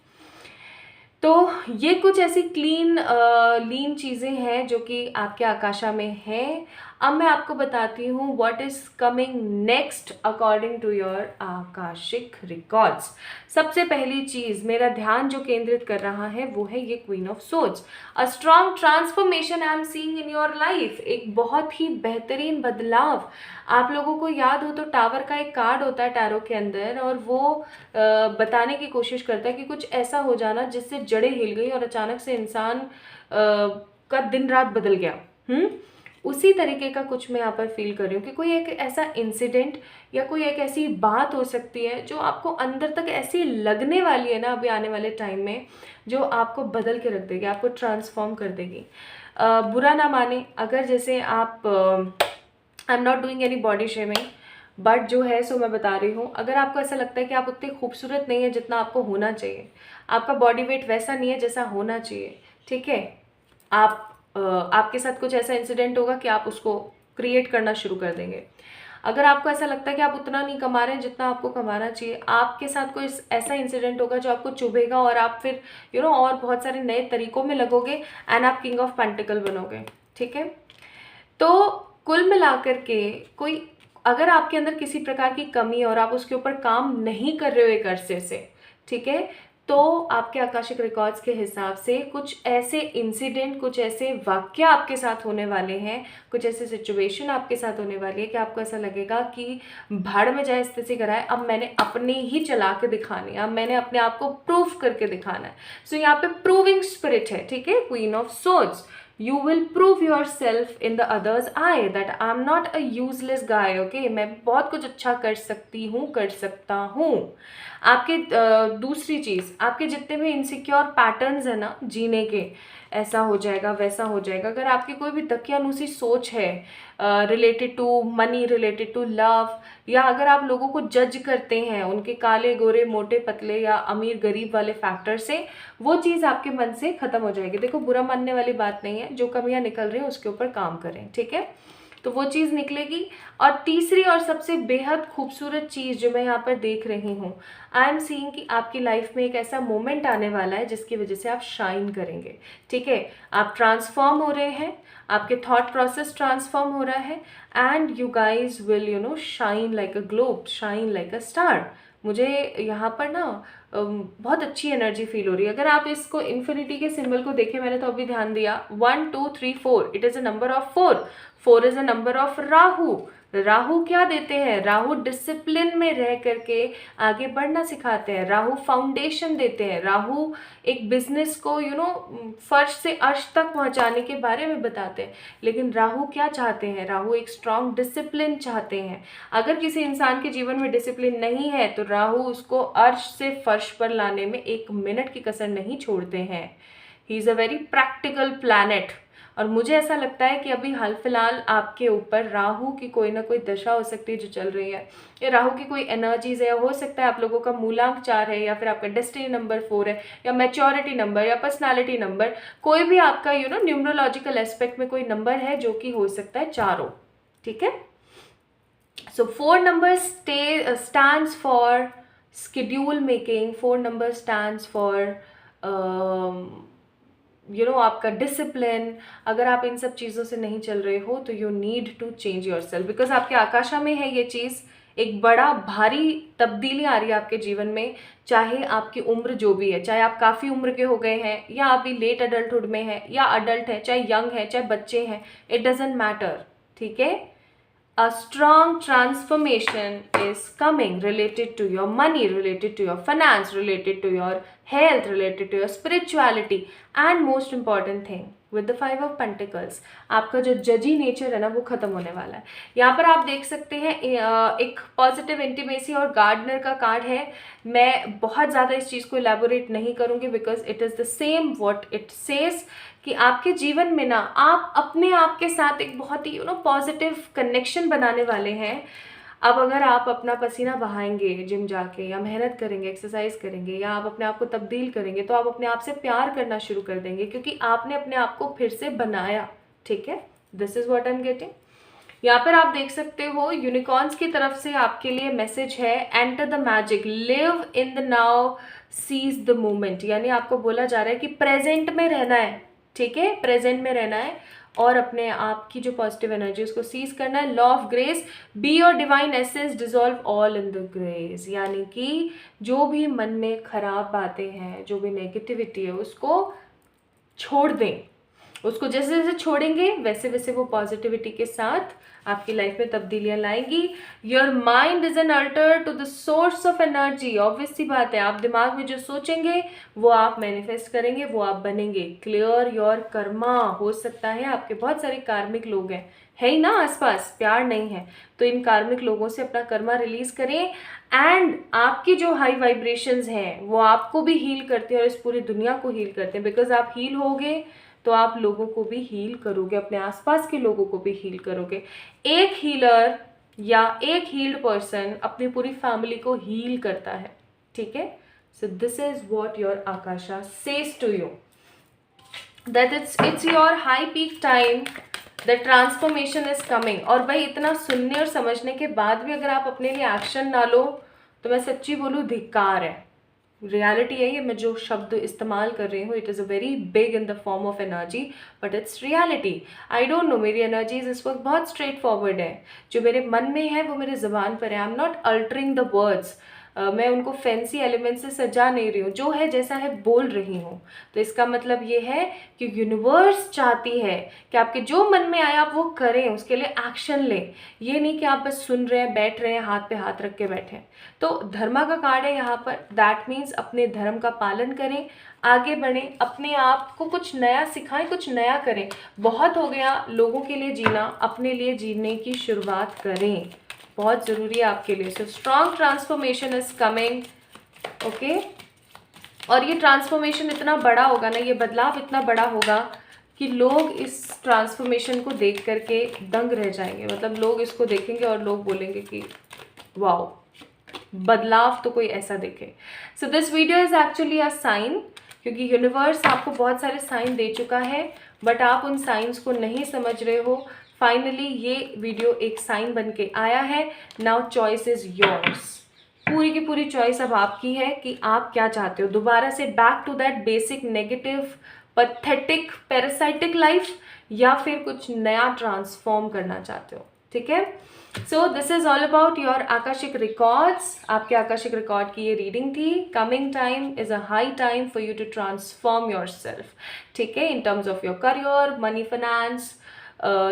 तो ये कुछ ऐसी लीन चीज़ें हैं जो कि आपके आकाशा में हैं। अब मैं आपको बताती हूँ what is coming next according to your Akashic records. सबसे पहली चीज़, मेरा ध्यान जो केंद्रित कर रहा है वो है ये queen of swords. A strong transformation I am seeing in your life. एक बहुत ही बेहतरीन बदलाव। आप लोगों को याद हो तो टावर का एक कार्ड होता है टैरो के अंदर, और वो बताने की कोशिश करता है कि कुछ ऐसा हो जाना जिससे जड़ें हिल गई और अचानक से इंसान का दिन रात बदल गया। उसी तरीके का कुछ मैं यहाँ पर फील कर रही हूँ कि कोई एक ऐसा इंसिडेंट या कोई एक ऐसी बात हो सकती है जो आपको अंदर तक ऐसी लगने वाली है ना अभी आने वाले टाइम में, जो आपको बदल के रख देगी, आपको ट्रांसफॉर्म कर देगी। बुरा ना माने अगर जैसे आप, आई am not doing any body shaming, but जो है सो मैं बता रही हूँ, अगर आपको ऐसा लगता है कि आप उतने खूबसूरत नहीं है जितना आपको होना चाहिए, आपका बॉडी वेट वैसा नहीं है जैसा होना चाहिए, ठीक है, आपके साथ कुछ ऐसा इंसिडेंट होगा कि आप उसको क्रिएट करना शुरू कर देंगे। अगर आपको ऐसा लगता है कि आप उतना नहीं कमा रहे हैं जितना आपको कमाना चाहिए, आपके साथ कोई ऐसा इंसिडेंट होगा जो आपको चुभेगा और आप फिर और बहुत सारे नए तरीकों में लगोगे एंड आप किंग ऑफ पेंटिकल बनोगे, ठीक है। तो कुल मिलाकर के कोई अगर आपके अंदर किसी प्रकार की कमी है और आप उसके ऊपर काम नहीं कर रहे हो एक अरसे से, ठीक है, तो आपके आकाशिक रिकॉर्ड्स के हिसाब से कुछ ऐसे इंसिडेंट, कुछ ऐसे वाक्य आपके साथ होने वाले हैं, कुछ ऐसे सिचुएशन आपके साथ होने वाली है कि आपको ऐसा लगेगा कि भाड़ में जाए स्थिति कराए, अब मैंने अपने ही चला के दिखानी है, अब मैंने अपने आप को प्रूफ करके दिखाना है। सो यहाँ पे प्रूविंग स्पिरिट है, ठीक है, queen of swords. You will prove yourself in the other's eye that I'm not a useless guy, okay? मैं बहुत कुछ अच्छा कर सकती हूँ, कर सकता हूँ। आपके दूसरी चीज़, आपके जितने भी इनसिक्योर पैटर्न्स हैं ना जीने के, ऐसा हो जाएगा वैसा हो जाएगा, अगर आपकी कोई भी दकियानूसी सोच है related to money, related to love, या अगर आप लोगों को जज करते हैं उनके काले गोरे मोटे पतले या अमीर गरीब वाले फैक्टर से, वो चीज़ आपके मन से ख़त्म हो जाएगी। देखो बुरा मानने वाली बात नहीं है, जो कमियां निकल रही हैं उसके ऊपर काम करें, ठीक है। तो वो चीज़ निकलेगी। और तीसरी और सबसे बेहद खूबसूरत चीज़ जो मैं यहाँ पर देख रही हूँ, आई एम सीइंग कि आपकी लाइफ में एक ऐसा मोमेंट आने वाला है जिसकी वजह से आप शाइन करेंगे। ठीक है, आप ट्रांसफॉर्म हो रहे हैं, आपके थॉट प्रोसेस ट्रांसफॉर्म हो रहा है, and you guys will shine like a globe, shine like a star. मुझे यहाँ पर ना बहुत अच्छी एनर्जी फील हो रही है। अगर आप इसको इन्फिनिटी के सिंबल को देखें, मैंने तो अभी ध्यान दिया, 1 2 3 4, it is a number of 4, 4 is a number of Rahu. Rahu क्या देते हैं? राहु डिसिप्लिन में रह करके आगे बढ़ना सिखाते हैं, राहु फाउंडेशन देते हैं, राहु एक बिजनेस को फर्श से अर्श तक पहुंचाने के बारे में बताते हैं। लेकिन राहु क्या चाहते हैं? राहु एक स्ट्रॉन्ग डिसिप्लिन चाहते हैं। अगर किसी इंसान के जीवन में डिसिप्लिन नहीं है तो राहु उसको अर्श से फर्श पर लाने में 1 मिनट की कसर नहीं छोड़ते हैं। He is a very practical planet. और मुझे ऐसा लगता है कि अभी हाल फिलहाल आपके ऊपर राहु की कोई ना कोई दशा हो सकती है जो चल रही है, या राहु की कोई एनर्जीज है, हो सकता है आप लोगों का मूलांक 4 है, या फिर आपका डेस्टिनी नंबर 4 है, या मैच्योरिटी नंबर, या पर्सनालिटी नंबर, कोई भी आपका न्यूमरोलॉजिकल एस्पेक्ट में कोई नंबर है जो कि हो सकता है 4 हो। ठीक है, सो 4 number stands for schedule making, 4 number stands for आपका डिसिप्लिन। अगर आप इन सब चीज़ों से नहीं चल रहे हो तो you need to change yourself, because आपके आकाशा में है ये चीज़। एक बड़ा भारी तब्दीली आ रही है आपके जीवन में, चाहे आपकी उम्र जो भी है, चाहे आप काफ़ी उम्र के हो गए हैं, या अभी लेट अडल्टहुड में है, या अडल्ट है, चाहे यंग है, चाहे बच्चे हैं, इट डजेंट मैटर। ठीक है, a strong transformation is coming related to your money, related to your finance, related to your health, related to your spirituality, and most important thing with the 5 of Pentacles, आपका जो जजी नेचर है ना वो खत्म होने वाला है। यहाँ पर आप देख सकते हैं एक पॉजिटिव इंटीमेसी और गार्डनर का कार्ड है। मैं बहुत ज़्यादा इस चीज़ को इलेबोरेट नहीं करूँगी because it is the same what it says, कि आपके जीवन में ना आप अपने आप के साथ एक बहुत ही पॉजिटिव कनेक्शन बनाने वाले हैं। अब अगर आप अपना पसीना बहाएंगे जिम जाके, या मेहनत करेंगे, एक्सरसाइज करेंगे, या आप अपने आप को तब्दील करेंगे, तो आप अपने आप से प्यार करना शुरू कर देंगे, क्योंकि आपने अपने आप को फिर से बनाया। ठीक है, this is what I am getting. यहाँ पर आप देख सकते हो यूनिकॉर्न्स की तरफ से आपके लिए मैसेज है, enter the magic, live in the now, seize the moment. यानी आपको बोला जा रहा है कि प्रेजेंट में रहना है। ठीक है, प्रेजेंट में रहना है और अपने आप की जो पॉजिटिव एनर्जी उसको सीज करना है। Law of grace, be your divine essence, dissolve all in the grace. यानी कि जो भी मन में खराब बातें हैं, जो भी नेगेटिविटी है, उसको छोड़ दें। उसको जैसे जैसे छोड़ेंगे वैसे वैसे वो पॉजिटिविटी के साथ आपकी लाइफ में तब्दीलियां लाएंगी। Your mind is an altar to the source of energy. Obvious सी बात है, आप दिमाग में जो सोचेंगे वो आप मैनिफेस्ट करेंगे, वो आप बनेंगे। Clear your Karma. हो सकता है आपके बहुत सारे कार्मिक लोग हैं, है ही ना आसपास, प्यार नहीं है, तो इन कार्मिक लोगों से अपना कर्मा रिलीज करें। एंड आपकी जो हाई वाइब्रेशंस हैं वो आपको भी हील करते हैं और इस पूरी दुनिया को हील करते हैं। बिकॉज आप हील होगे तो आप लोगों को भी हील करोगे, अपने आसपास के लोगों को भी हील करोगे। एक हीलर या एक हील्ड पर्सन अपनी पूरी फैमिली को हील करता है। ठीक है, so this is what your Akasha says to you, that it's your high peak time, the transformation is coming. और भाई इतना सुनने और समझने के बाद भी अगर आप अपने लिए एक्शन ना लो तो मैं सच्ची बोलूँ धिक्कार है। रियलिटी है ये, मैं जो शब्द इस्तेमाल कर रही हूँ, it is a very big in the form of energy, but it's reality. I don't know, मेरी एनर्जीज इस वक्त बहुत स्ट्रेट फॉरवर्ड है। जो मेरे मन में है वो मेरे ज़बान पर है। I am not altering the words, मैं उनको फैंसी एलिमेंट से सजा नहीं रही हूँ, जो है जैसा है बोल रही हूँ। तो इसका मतलब ये है कि यूनिवर्स चाहती है कि आपके जो मन में आए आप वो करें, उसके लिए एक्शन लें। ये नहीं कि आप बस सुन रहे हैं, बैठ रहे हैं, हाथ पे हाथ रख के बैठे हैं। तो धर्मा का कार्ड है यहाँ पर, दैट मीन्स अपने धर्म का पालन करें, आगे बढ़ें, अपने आप को कुछ नया सिखाएं, कुछ नया करें। बहुत हो गया लोगों के लिए जीना, अपने लिए जीने की शुरुआत करें, बहुत ज़रूरी है आपके लिए। So strong transformation is coming. Okay, और ये ट्रांसफॉर्मेशन इतना बड़ा होगा ना, ये बदलाव इतना बड़ा होगा कि लोग इस ट्रांसफॉर्मेशन को देख करके दंग रह जाएंगे। मतलब लोग इसको देखेंगे और लोग बोलेंगे कि वाओ, बदलाव तो कोई ऐसा देखे। So this video is actually a sign, क्योंकि यूनिवर्स आपको बहुत सारे साइन दे चुका है बट आप उन साइंस को नहीं समझ रहे हो। फाइनली ये वीडियो एक साइन बन के आया है. Now choice is yours. पूरी की पूरी चॉइस अब आपकी है कि आप क्या चाहते हो. दोबारा से back to that basic negative pathetic parasitic life, या फिर कुछ नया ट्रांसफॉर्म करना चाहते हो. ठीक है. So this is all about your Akashic records. आपके आकाशिक रिकॉर्ड की ये रीडिंग थी. Coming time is a high time for you to transform yourself. ठीक है. In terms of your career, money, finance,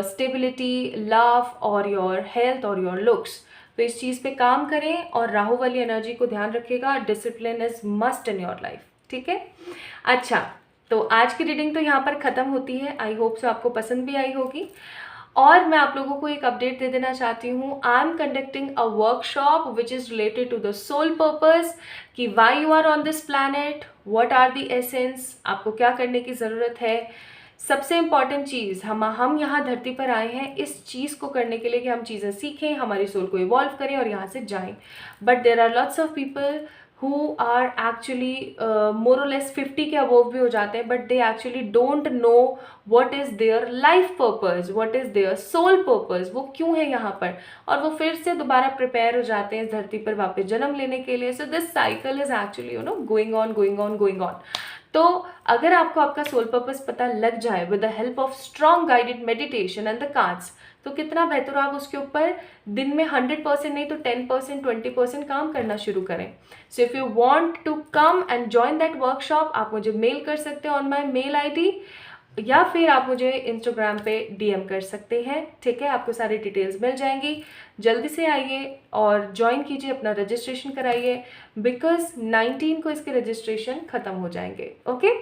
stability, love और योर हेल्थ और योर लुक्स. तो इस चीज़ पे काम करें और राहु वाली एनर्जी को ध्यान रखिएगा. Discipline is must in your life. ठीक है. अच्छा, तो आज की रीडिंग तो यहाँ पर ख़त्म होती है. आई होप सो आपको पसंद भी आई होगी. और मैं आप लोगों को एक अपडेट दे देना चाहती हूँ. I am conducting a workshop which is related to the soul purpose, कि why you are on this planet, what are the essence, आपको क्या करने की ज़रूरत है. सबसे इम्पॉर्टेंट चीज़, हम यहाँ धरती पर आए हैं इस चीज़ को करने के लिए कि हम चीज़ें सीखें, हमारी सोल को इवॉल्व करें और यहाँ से जाएं. But there are lots of people who are actually more or less 50 के अबोव भी हो जाते हैं, but they actually don't know what is their life purpose, what is their soul purpose, वो क्यों है यहाँ पर, और वो फिर से दोबारा प्रिपेयर हो जाते हैं इस धरती पर वापस जन्म लेने के लिए. So this cycle is actually going on. तो अगर आपको आपका सोल पर्पस पता लग जाए with the help of strong guided meditation and the cards, तो कितना बेहतर आप उसके ऊपर दिन में 100% नहीं तो 10%, 20% काम करना शुरू करें. So if you want to come and join that workshop, आप मुझे मेल कर सकते हैं ऑन माय मेल आईडी, या फिर आप मुझे इंस्टाग्राम पे डीएम कर सकते हैं. ठीक है. आपको सारी डिटेल्स मिल जाएंगी. जल्दी से आइए और ज्वाइन कीजिए, अपना रजिस्ट्रेशन कराइए, बिकॉज 19 को इसके रजिस्ट्रेशन ख़त्म हो जाएंगे. ओके.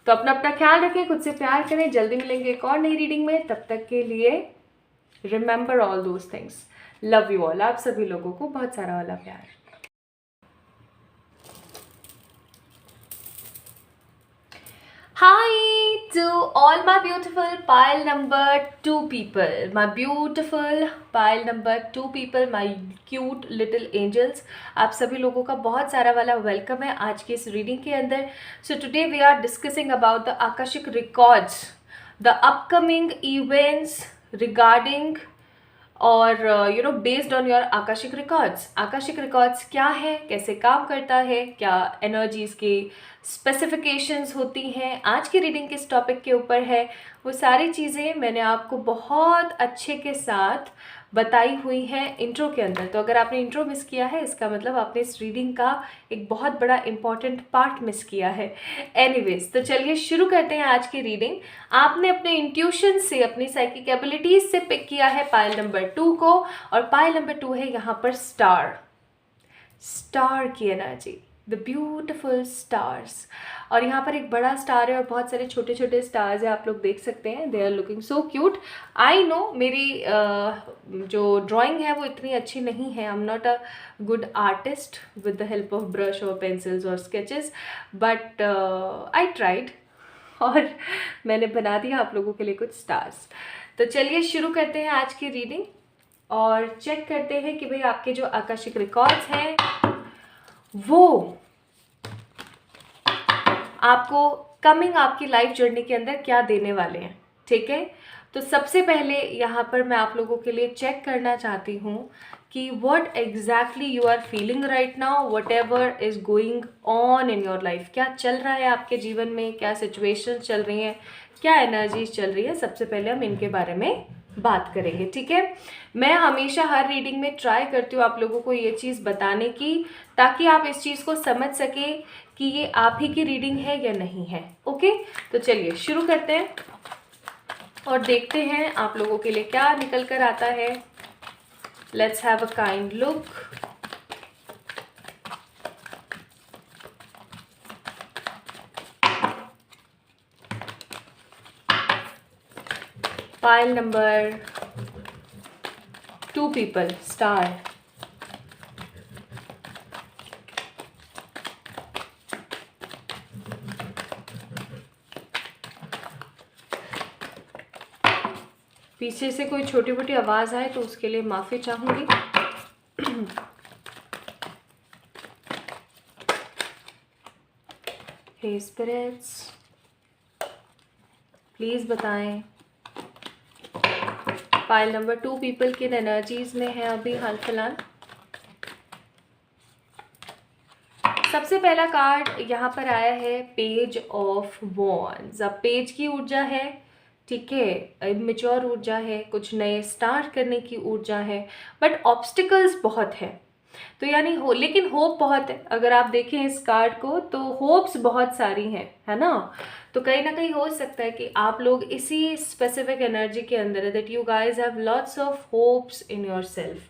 तो अपना ख्याल रखें, खुद से प्यार करें. जल्दी मिलेंगे एक और नई रीडिंग में. तब तक के लिए remember all those things. Love you all. आप सभी लोगों को बहुत सारा वाला प्यार. Hi to all my beautiful pile number 2 people, my beautiful pile number 2 people, my cute little angels. आप सभी लोगों का बहुत सारा वाला वेलकम है आज की इस रीडिंग के अंदर. So today we are discussing about the Akashic records, the upcoming events regarding और based on your Akashic records. Akashic records क्या है, कैसे काम करता है, क्या एनर्जीज की स्पेसिफिकेशंस होती हैं, आज की रीडिंग किस टॉपिक के ऊपर है, वो सारी चीज़ें मैंने आपको बहुत अच्छे के साथ बताई हुई हैं इंट्रो के अंदर. तो अगर आपने इंट्रो मिस किया है, इसका मतलब आपने इस रीडिंग का एक बहुत बड़ा इंपॉर्टेंट पार्ट मिस किया है. एनीवेज, तो चलिए शुरू करते हैं आज की रीडिंग. आपने अपने इंट्यूशन से, अपनी साइकिक एबिलिटीज से पिक किया है पाइल नंबर 2 को, और पाइल नंबर 2 है यहाँ पर स्टार की एनर्जी, द ब्यूटिफुल स्टार्स. और यहाँ पर एक बड़ा स्टार है और बहुत सारे छोटे छोटे स्टार्स हैं, आप लोग देख सकते हैं. They are looking so cute. I know मेरी जो ड्राइंग है वो इतनी अच्छी नहीं है. I am not a good artist with the help of brush और पेंसिल्स और स्केचेस, बट आई ट्राइड और मैंने बना दिया आप लोगों के लिए कुछ स्टार्स. तो चलिए शुरू करते हैं आज की रीडिंग और चेक करते हैं कि भाई आपके जो आकाशिक रिकॉर्ड्स हैं वो आपको कमिंग आपकी लाइफ जर्नी के अंदर क्या देने वाले हैं. ठीक है. तो सबसे पहले यहाँ पर मैं आप लोगों के लिए चेक करना चाहती हूँ कि what exactly you are feeling right now, whatever is going on in your life. क्या चल रहा है आपके जीवन में, क्या सिचुएशन चल रही हैं, क्या एनर्जीज चल रही है. सबसे पहले हम इनके बारे में बात करेंगे. ठीक है. मैं हमेशा हर रीडिंग में ट्राई करती हूँ आप लोगों को ये चीज़ बताने की, ताकि आप इस चीज़ को समझ सकें कि ये आप ही की रीडिंग है या नहीं है. ओके. तो चलिए शुरू करते हैं और देखते हैं आप लोगों के लिए क्या निकल कर आता है. Let's have a kind look. Pile number 2 people, star. पीछे से कोई छोटी मोटी आवाज़ आए तो उसके लिए माफ़ी चाहूँगी. हे स्पिरिट्स, प्लीज़ बताएं पाइल नंबर 2 पीपल किन एनर्जीज में है अभी हाल फिलहाल। सबसे पहला कार्ड यहाँ पर आया है पेज ऑफ वॉन्ड्स। अब पेज की ऊर्जा है, ठीक है, मैच्योर ऊर्जा है, कुछ नए स्टार्ट करने की ऊर्जा है, बट ऑब्स्टिकल्स बहुत है। तो यानी लेकिन होप बहुत है। अगर आप देखें इस कार्ड को तो होप्स बहुत सारी हैं, है ना। तो कहीं ना कहीं हो सकता है कि आप लोग इसी स्पेसिफिक एनर्जी के अंदर है, that you guys have lots of hopes in your self.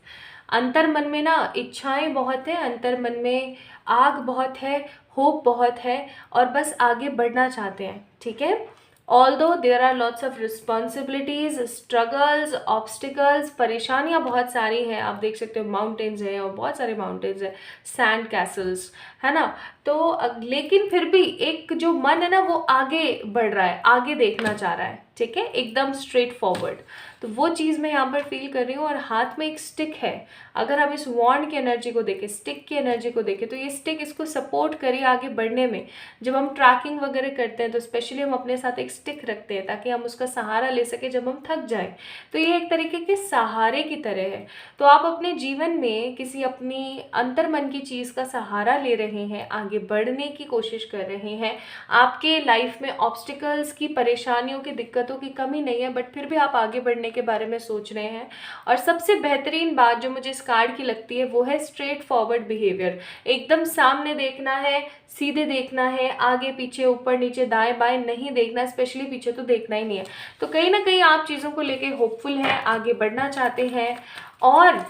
अंतर मन में ना इच्छाएं बहुत है, अंतर मन में आग बहुत है, होप बहुत है, और बस आगे बढ़ना चाहते हैं, ठीक है। Although there are lots of responsibilities, struggles, obstacles, परेशानियां बहुत सारी हैं। आप देख सकते हो माउंटेन्स हैं, और बहुत सारे माउंटेन्स हैं, सैंड कैसल्स, है ना। तो लेकिन फिर भी एक जो मन है ना वो आगे बढ़ रहा है, आगे देखना चाह रहा है, ठीक है, एकदम स्ट्रेट फॉरवर्ड। तो वो चीज़ मैं यहाँ पर फील कर रही हूँ। और हाथ में एक स्टिक है। अगर हम इस वॉन्ड की एनर्जी को देखें, स्टिक की एनर्जी को देखें, तो ये स्टिक इसको सपोर्ट करे आगे बढ़ने में। जब हम ट्रैकिंग वगैरह करते हैं तो स्पेशली हम अपने साथ एक स्टिक रखते हैं ताकि हम उसका सहारा ले सके जब हम थक जाएं। तो ये एक तरीके के सहारे की तरह है। तो आप अपने जीवन में किसी अपनी अंतर्मन की चीज़ का सहारा ले रहे हैं, आगे बढ़ने की कोशिश कर रहे हैं। आपके लाइफ में ऑब्स्टिकल्स की, परेशानियों की, दिक्कतों की कमी नहीं है, बट फिर भी आप आगे बढ़ने के बारे में सोच रहे हैं। और सबसे बेहतरीन बात जो मुझे इस कार्ड की लगती है वो है स्ट्रेट फॉरवर्ड बिहेवियर। एकदम सामने देखना है, सीधे देखना है, आगे पीछे ऊपर नीचे दाएं बाएं नहीं देखना, स्पेशली पीछे तो देखना ही नहीं है। तो कहीं ना कहीं आप चीज़ों को लेके होपफुल हैं, आगे बढ़ना चाहते हैं, और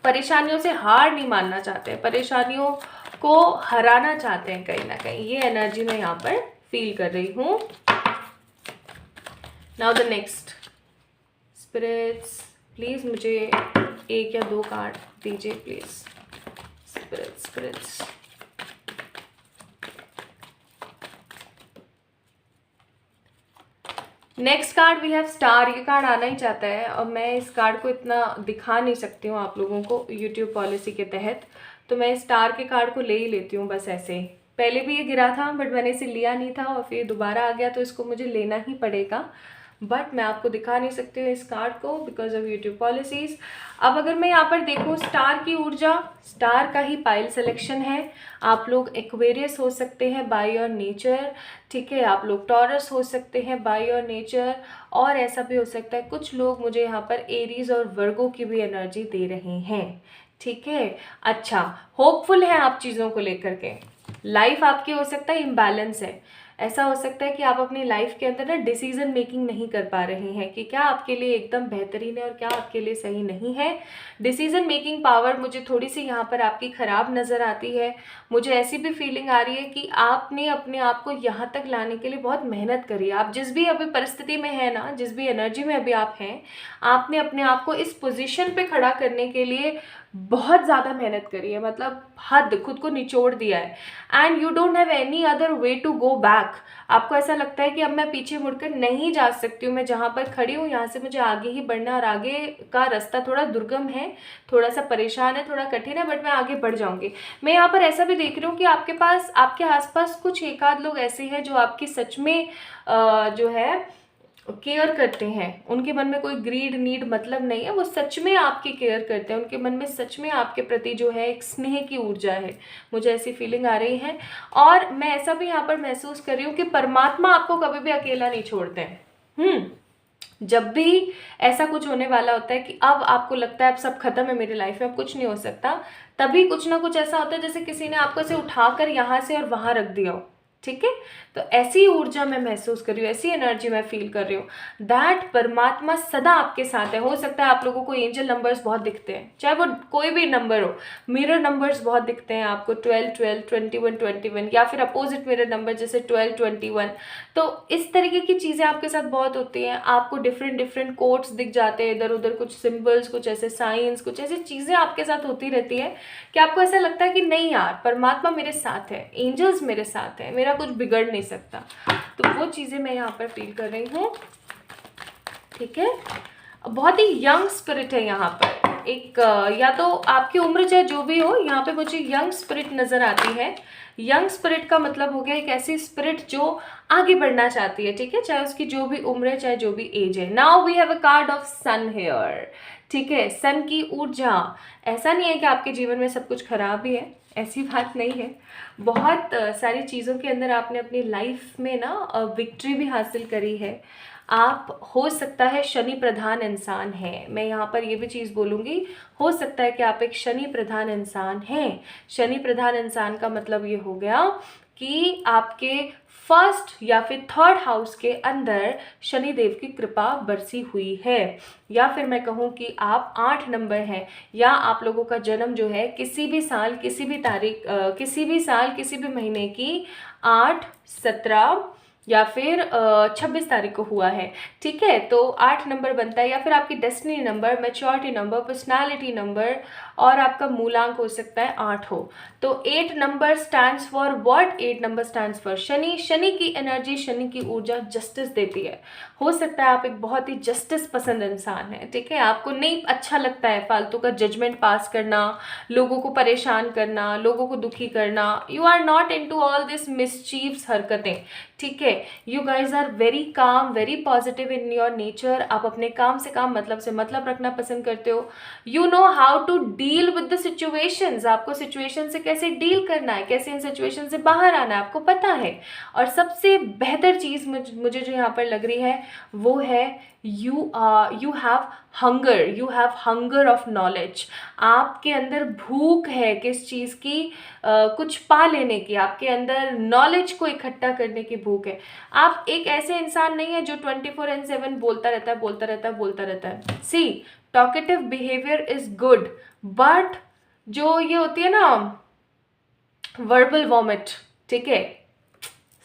परेशानियों से हार नहीं मानना चाहते हैं, परेशानियों को हराना चाहते हैं कहीं ना कहीं। ये एनर्जी मैं यहाँ पर फील कर रही हूँ। Now the next spirits, please मुझे 1 या 2 कार्ड दीजिए please. Spirits next card we have star. ये कार्ड आना ही चाहता है, और मैं इस कार्ड को इतना दिखा नहीं सकती हूँ आप लोगों को यूट्यूब पॉलिसी के तहत, तो मैं स्टार के कार्ड को ले ही लेती हूँ बस ऐसे ही। पहले भी ये गिरा था बट मैंने इसे लिया नहीं था, और फिर दोबारा आ गया तो इसको मुझे लेना ही पड़ेगा, बट मैं आपको दिखा नहीं सकती हूँ इस कार्ड को बिकॉज ऑफ यूट्यूब पॉलिसीज़। अब अगर मैं यहाँ पर देखूँ स्टार की ऊर्जा, स्टार का ही पाइल सिलेक्शन है। आप लोग एक्वेरियस हो सकते हैं बाय योर नेचर, ठीक है, आप लोग टॉरस हो सकते हैं बाय योर नेचर, और ऐसा भी हो सकता है कुछ लोग मुझे यहाँ पर एरीज और वर्गो की भी एनर्जी दे रहे हैं, ठीक है। अच्छा, होपफुल है आप चीज़ों को लेकर के। लाइफ आपकी हो सकता है इम्बैलेंस है, ऐसा हो सकता है कि आप अपनी लाइफ के अंदर ना डिसीजन मेकिंग नहीं कर पा रहे हैं कि क्या आपके लिए एकदम बेहतरीन है और क्या आपके लिए सही नहीं है। डिसीजन मेकिंग पावर मुझे थोड़ी सी यहाँ पर आपकी ख़राब नज़र आती है। मुझे ऐसी भी फीलिंग आ रही है कि आपने अपने आप को यहाँ तक लाने के लिए बहुत मेहनत करी है। आप जिस भी अभी परिस्थिति में है ना, जिस भी एनर्जी में अभी आप हैं, आपने अपने आप को इस पोजीशन पे खड़ा करने के लिए बहुत ज़्यादा मेहनत करी है, मतलब हद, खुद को निचोड़ दिया है। And you don't have any other way to go back. आपको ऐसा लगता है कि अब मैं पीछे मुड़कर नहीं जा सकती हूँ, मैं जहाँ पर खड़ी हूँ यहाँ से मुझे आगे ही बढ़ना, और आगे का रास्ता थोड़ा दुर्गम है, थोड़ा सा परेशान है, थोड़ा कठिन है, बट मैं आगे बढ़ जाऊँगी। मैं यहाँ पर ऐसा भी देख रही हूँ कि आपके पास, आपके आसपास कुछ एक आध लोग ऐसे हैं जो आपकी सच में जो है केयर करते हैं। उनके मन में कोई ग्रीड नीड मतलब नहीं है, वो सच में आपकी केयर करते हैं, उनके मन में सच में आपके प्रति जो है एक स्नेह की ऊर्जा है। मुझे ऐसी फीलिंग आ रही है। और मैं ऐसा भी यहाँ पर महसूस कर रही हूँ कि परमात्मा आपको कभी भी अकेला नहीं छोड़ते हैं। जब भी ऐसा कुछ होने वाला होता है कि अब आपको लगता है अब सब खत्म है मेरी लाइफ में, अब कुछ नहीं हो सकता, तभी कुछ ना कुछ ऐसा होता है जैसे किसी ने आपको ऐसे उठाकर यहाँ से और वहाँ रख दिया हो, ठीक है। तो ऐसी ऊर्जा मैं महसूस कर रही हूँ, ऐसी एनर्जी मैं फील कर रही हूँ दैट परमात्मा सदा आपके साथ है। हो सकता है आप लोगों को एंजल नंबर्स बहुत दिखते हैं, चाहे वो कोई भी नंबर हो, मिरर नंबर्स बहुत दिखते हैं आपको, 12 12 21 21, या फिर अपोजिट मिरर नंबर जैसे 12 21। तो इस तरीके की चीज़ें आपके साथ बहुत होती हैं। आपको डिफरेंट कोड्स दिख जाते हैं, इधर उधर कुछ सिम्बल्स, कुछ ऐसे साइंस, कुछ ऐसी चीज़ें आपके साथ होती रहती है कि आपको ऐसा लगता है कि नहीं यार, परमात्मा मेरे साथ है, एंजल्स मेरे साथ है, मेरा कुछ बिगड़ नहीं सकता। तो वो चीज़ें मैं यहाँ पर फील कर रही हूँ, ठीक है। बहुत ही यंग स्पिरिट है यहाँ पर, एक या तो आपकी उम्र चाहे जो भी हो, यहाँ पे मुझे यंग स्पिरिट नज़र आती है। यंग स्पिरिट का मतलब हो गया एक ऐसी स्पिरिट जो आगे बढ़ना चाहती है, ठीक है, चाहे उसकी जो भी उम्र है, चाहे जो भी एज है। Now we have a card of sun here, ठीक है, सन की ऊर्जा। ऐसा नहीं है कि आपके जीवन में सब कुछ खराब ही है, ऐसी बात नहीं है। बहुत सारी चीज़ों के अंदर आपने अपनी लाइफ में ना विक्ट्री भी हासिल करी है। आप हो सकता है शनि प्रधान इंसान हैं, मैं यहाँ पर ये भी चीज़ बोलूँगी, हो सकता है कि आप एक शनि प्रधान इंसान हैं। शनि प्रधान इंसान का मतलब ये हो गया कि आपके फर्स्ट या फिर थर्ड हाउस के अंदर शनि देव की कृपा बरसी हुई है, या फिर मैं कहूँ कि आप 8 नंबर हैं, या आप लोगों का जन्म जो है किसी भी साल किसी भी तारीख किसी भी साल किसी भी महीने की 8, 17 या फिर 26 तारीख को हुआ है, ठीक है, तो 8 नंबर बनता है, या फिर आपकी destiny number, maturity number, personality number, और आपका मूलांक हो सकता है 8 हो। तो 8 number stands for what? 8 number stands for Shani. Shani की एनर्जी, शनि की ऊर्जा जस्टिस देती है। हो सकता है आप एक बहुत ही जस्टिस पसंद इंसान हैं, ठीक है, आपको नहीं अच्छा लगता है फालतू का जजमेंट पास करना, लोगों को परेशान करना, लोगों को दुखी करना। You are not into all this mischievous हरकतें, ठीक है। You guys are very calm, very positive in your nature. आप अपने काम से काम, मतलब से मतलब रखना पसंद करते हो। You know how to deal with the situations, आपको सिचुएशन से कैसे डील करना है, कैसे इन सिचुएशन से बाहर आना है, आपको पता है। और सबसे बेहतर चीज़ मुझे जो यहाँ पर लग रही है वो है you have hunger of knowledge. आपके अंदर भूख है किस चीज़ की? कुछ पा लेने की, आपके अंदर नॉलेज को इकट्ठा करने की भूख है। आप एक ऐसे इंसान नहीं है जो 24/7 बोलता रहता है। See, talkative behaviour is good, but जो ये होती है ना वर्बल वॉमिट, ठीक है,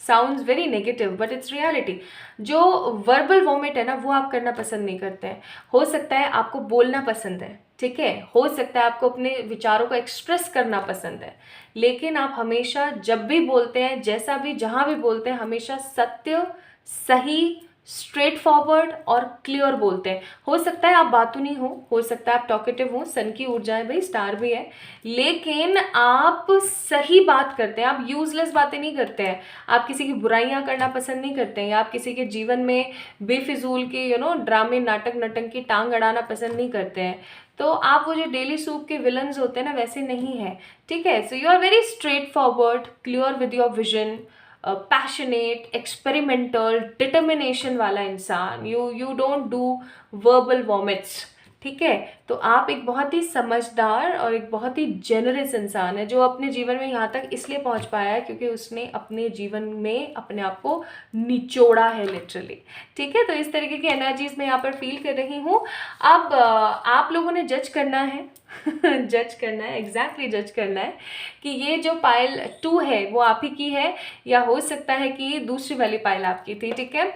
sounds very negative but it's reality. जो वर्बल वॉमिट है ना, वो आप करना पसंद नहीं करते हैं। हो सकता है आपको बोलना पसंद है, ठीक है, हो सकता है आपको अपने विचारों को एक्सप्रेस करना पसंद है, लेकिन आप हमेशा जब भी बोलते हैं, जैसा भी जहाँ भी बोलते हैं, हमेशा सत्य, सही, स्ट्रेट फॉरवर्ड और क्लियर बोलते हैं। हो सकता है आप बातूनी हो सकता है आप टॉकेटिव हो, सन की ऊर्जा है भाई, स्टार भी है, लेकिन आप सही बात करते हैं, आप यूजलेस बातें नहीं करते हैं, आप किसी की बुराइयां करना पसंद नहीं करते हैं, या आप किसी के जीवन में बेफिजूल के ड्रामे, नाटक, नटंकी टांग अड़ाना पसंद नहीं करते हैं। तो आप वो जो डेली सूप के विलन्स होते हैं ना, वैसे नहीं है, ठीक है। So you are very straightforward, clear with your vision, passionate, experimental, determination वाला इंसान। You don't do verbal vomits, ठीक है। तो आप एक बहुत ही समझदार और एक बहुत ही जेनरस इंसान है, जो अपने जीवन में यहाँ तक इसलिए पहुँच पाया है क्योंकि उसने अपने जीवन में अपने आप को निचोड़ा है, लिटरली, ठीक है। तो इस तरीके की एनर्जीज मैं यहाँ पर फील कर रही हूँ। अब आप लोगों ने जज करना है जज करना है, एग्जैक्टली जज करना है कि ये जो पायल 2 है वो आप ही की है, या हो सकता है कि दूसरी वाली पायल आपकी थी, ठीक है।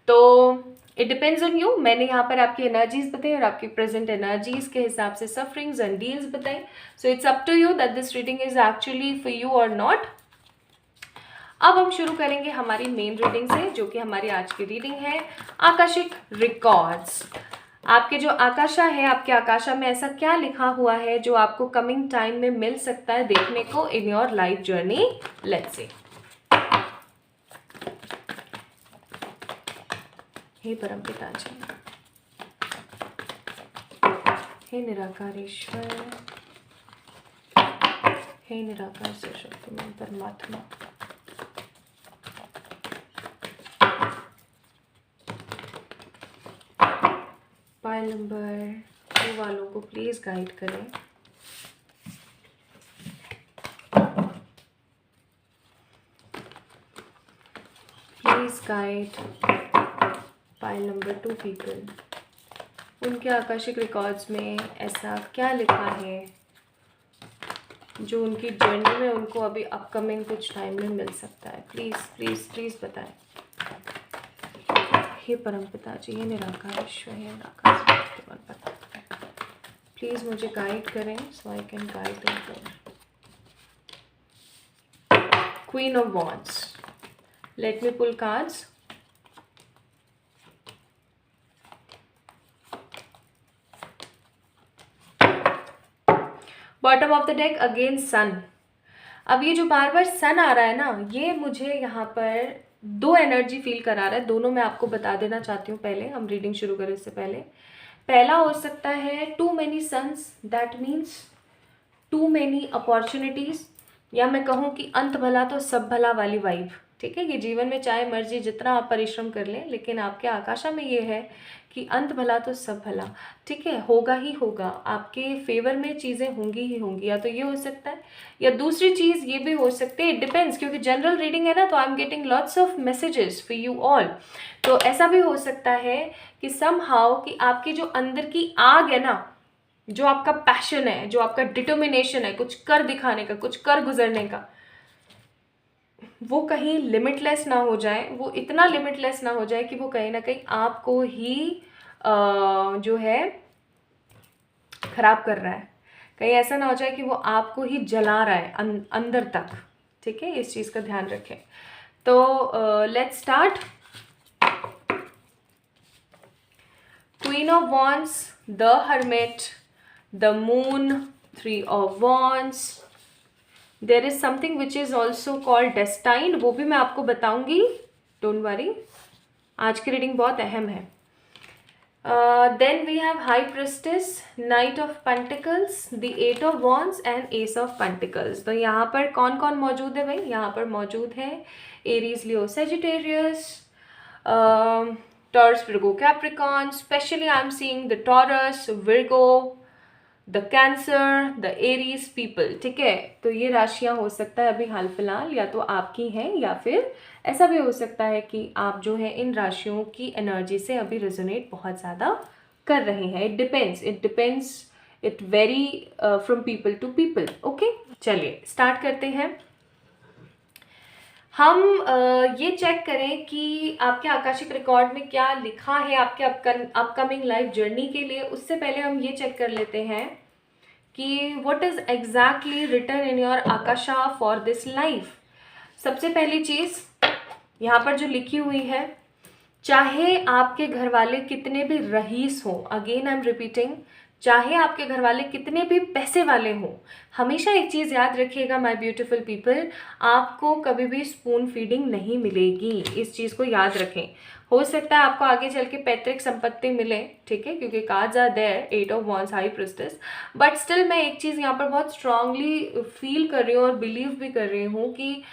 तो इट डिपेंड्स ऑन यू। मैंने यहाँ पर आपकी एनर्जीज बताई और आपकी प्रेजेंट एनर्जीज के हिसाब से सफरिंग्स एंड डील्स बताई। So it's up to you that this reading is actually for you और नॉट। अब हम शुरू करेंगे हमारी मेन रीडिंग से, जो कि हमारी आज की रीडिंग है आकाशिक रिकॉर्ड्स। आपके जो आकाशा है, आपके आकाशा में ऐसा क्या लिखा हुआ है जो आपको कमिंग टाइम में मिल सकता है देखने को in your life journey. Let's see. हे परमपिता जी, हे निराकार ईश्वर, हे निराकार सशक्तिमान परमात्मा, पायल नंबर 2 वालों को प्लीज गाइड करें। Please guide pile number 2 people. उनके आकाशिक रिकॉर्ड्स में ऐसा क्या लिखा है जो उनकी जर्नी में उनको अभी अपकमिंग कुछ टाइम में मिल सकता है। प्लीज़ प्लीज़ प्लीज़ बताएं। हे परमपिता जी, हे निराकार ईश्वर, हे निराकार, प्लीज़ मुझे गाइड करें so I can guide them. Queen of wands, let me pull cards. Bottom of the deck again son. अब ये जो बार बार सन आ रहा है ना, ये मुझे यहाँ पर दो एनर्जी फील करा रहा है। दोनों मैं आपको बता देना चाहती हूँ पहले हम रीडिंग शुरू करें इससे पहले। पहला हो सकता है too many suns, that means too many opportunities, या मैं कहूँ कि अंत भला तो सब भला वाली वाइब। ठीक है, ये जीवन में चाहे मर्जी जितना आप परिश्रम कर लें, लेकिन आपके आकाशा में ये है कि अंत भला तो सब भला। ठीक है, होगा ही होगा, आपके फेवर में चीज़ें होंगी ही होंगी। या तो ये हो सकता है, या दूसरी चीज़ ये भी हो सकती है, इट डिपेंड्स, क्योंकि जनरल रीडिंग है ना, तो आई am getting lots of messages for you all. तो ऐसा भी हो सकता है कि समहाउ कि आपकी जो अंदर की आग है ना, जो आपका पैशन है, जो आपका डिटर्मिनेशन है कुछ कर दिखाने का, कुछ कर गुजरने का, वो कहीं लिमिटलेस ना हो जाए, वो इतना लिमिटलेस ना हो जाए कि वो कहीं ना कहीं आपको ही जो है खराब कर रहा है। कहीं ऐसा ना हो जाए कि वो आपको ही जला रहा है अंदर तक। ठीक है, इस चीज़ का ध्यान रखें। तो let's start. Queen of wands, the hermit, the moon, three of wands, there is something which is also called destine, वो भी मैं आपको बताऊंगी, डोंट वरी, आज की रीडिंग बहुत अहम है। Then we have high priestess, knight of pentacles, the eight of wands and ace of pentacles. तो यहाँ पर कौन कौन मौजूद है भाई? यहाँ पर मौजूद है Aries, Leo, Sagittarius, taurus, Virgo, Capricorn. Specially I am seeing the taurus, Virgo, the cancer, the Aries people. ठीक है, तो ये राशियां हो सकता है अभी हाल फिलहाल या तो आपकी हैं, या फिर ऐसा भी हो सकता है कि आप जो है इन राशियों की एनर्जी से अभी रेजोनेट बहुत ज़्यादा कर रहे हैं। It depends, it vary from people to people. Okay, चलिए स्टार्ट करते हैं। हम ये चेक करें कि आपके आकाशिक रिकॉर्ड में क्या लिखा है आपके अपकमिंग लाइफ जर्नी के लिए। उससे पहले हम ये चेक कर लेते हैं कि what is exactly written in your Akasha for this life. सबसे पहली चीज़ यहाँ पर जो लिखी हुई है, चाहे आपके घर वाले कितने भी रईस हों, अगेन आई एम रिपीटिंग, चाहे आपके घर वाले कितने भी पैसे वाले हों, हमेशा एक चीज़ याद रखिएगा माय ब्यूटीफुल पीपल, आपको कभी भी स्पून फीडिंग नहीं मिलेगी। इस चीज़ को याद रखें। हो सकता है आपको आगे चल के पैतृक संपत्ति मिले, ठीक है, क्योंकि cards are there, eight of wands, high priestess, but still मैं एक चीज़ यहाँ पर बहुत स्ट्रांगली फील कर रही हूँ और बिलीव भी कर रही हूँ कि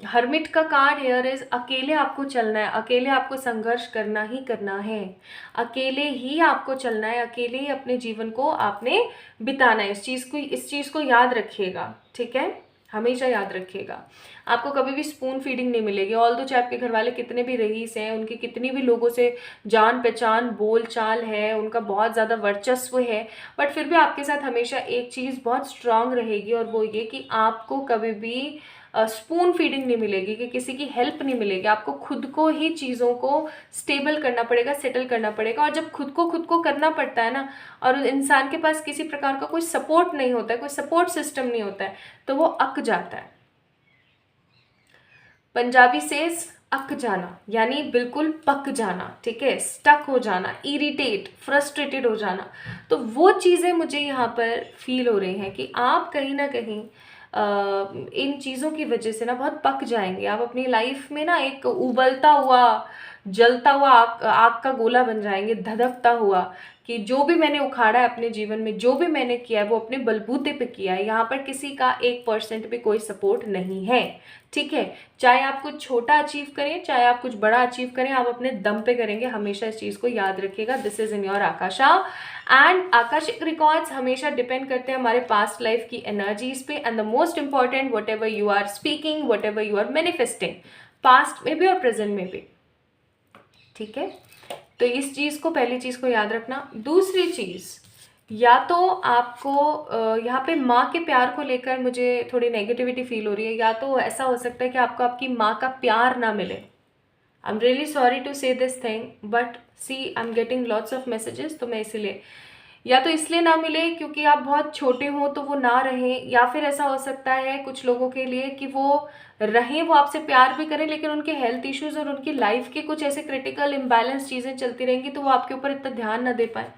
हर्मिट का कार्ड हेयर इज, अकेले आपको चलना है, अकेले आपको संघर्ष करना ही करना है, अकेले ही आपको चलना है, अकेले ही अपने जीवन को आपने बिताना है। इस चीज़ को याद रखिएगा, ठीक है, हमेशा याद रखिएगा। आपको कभी भी स्पून फीडिंग नहीं मिलेगी। ऑल दो चाहे आपके घर वाले कितने भी रईस हैं, उनकी कितनी भी लोगों से जान पहचान बोल चाल है, उनका बहुत ज़्यादा वर्चस्व है, बट फिर भी आपके साथ हमेशा एक चीज़ बहुत स्ट्रांग रहेगी, और वो ये कि आपको कभी भी स्पून फीडिंग नहीं मिलेगी, कि किसी की हेल्प नहीं मिलेगी। आपको खुद को ही चीज़ों को स्टेबल करना पड़ेगा, सेटल करना पड़ेगा। और जब खुद को करना पड़ता है ना, और इंसान के पास किसी प्रकार का कोई सपोर्ट नहीं होता है, कोई सपोर्ट सिस्टम नहीं होता है, तो वो अक जाता है। पंजाबी सेज अक जाना, यानी बिल्कुल पक जाना, ठीक है, स्टक हो जाना, इरिटेट, फ्रस्ट्रेटेड हो जाना। तो वो चीज़ें मुझे यहाँ पर फील हो रही हैं कि आप कहीं ना कहीं इन चीज़ों की वजह से ना बहुत पक जाएंगे। आप अपनी लाइफ में ना एक उबलता हुआ, जलता हुआ आग का गोला बन जाएंगे, धधकता हुआ, कि जो भी मैंने उखाड़ा है अपने जीवन में, जो भी मैंने किया है वो अपने बलबूते पे किया है। यहाँ पर किसी का 1% भी कोई सपोर्ट नहीं है, ठीक है। चाहे आप कुछ छोटा अचीव करें, चाहे आप कुछ बड़ा अचीव करें, आप अपने दम पे करेंगे। हमेशा इस चीज़ को याद रखिएगा। This is in your Akasha. And Akashic records हमेशा डिपेंड करते हैं हमारे पास्ट लाइफ की एनर्जीज पे। And the most important, whatever you are speaking, whatever you are manifesting, past में भी और प्रेजेंट में भी, ठीक है। तो इस चीज़ को, पहली चीज़ को याद रखना। दूसरी चीज़, या तो आपको यहाँ पे माँ के प्यार को लेकर मुझे थोड़ी नेगेटिविटी फील हो रही है, या तो ऐसा हो सकता है कि आपको आपकी माँ का प्यार ना मिले। I am really sorry to say this thing, but see I am getting lots of messages. तो मैं इसीलिए, या तो इसलिए ना मिले क्योंकि आप बहुत छोटे हो तो वो ना रहें, या फिर ऐसा हो सकता है कुछ लोगों के लिए कि वो रहें, वो आपसे प्यार भी करें, लेकिन उनके हेल्थ इश्यूज़ और उनकी लाइफ के कुछ ऐसे क्रिटिकल इम्बैलेंस चीज़ें चलती रहेंगी, तो वो आपके ऊपर इतना ध्यान ना दे पाए।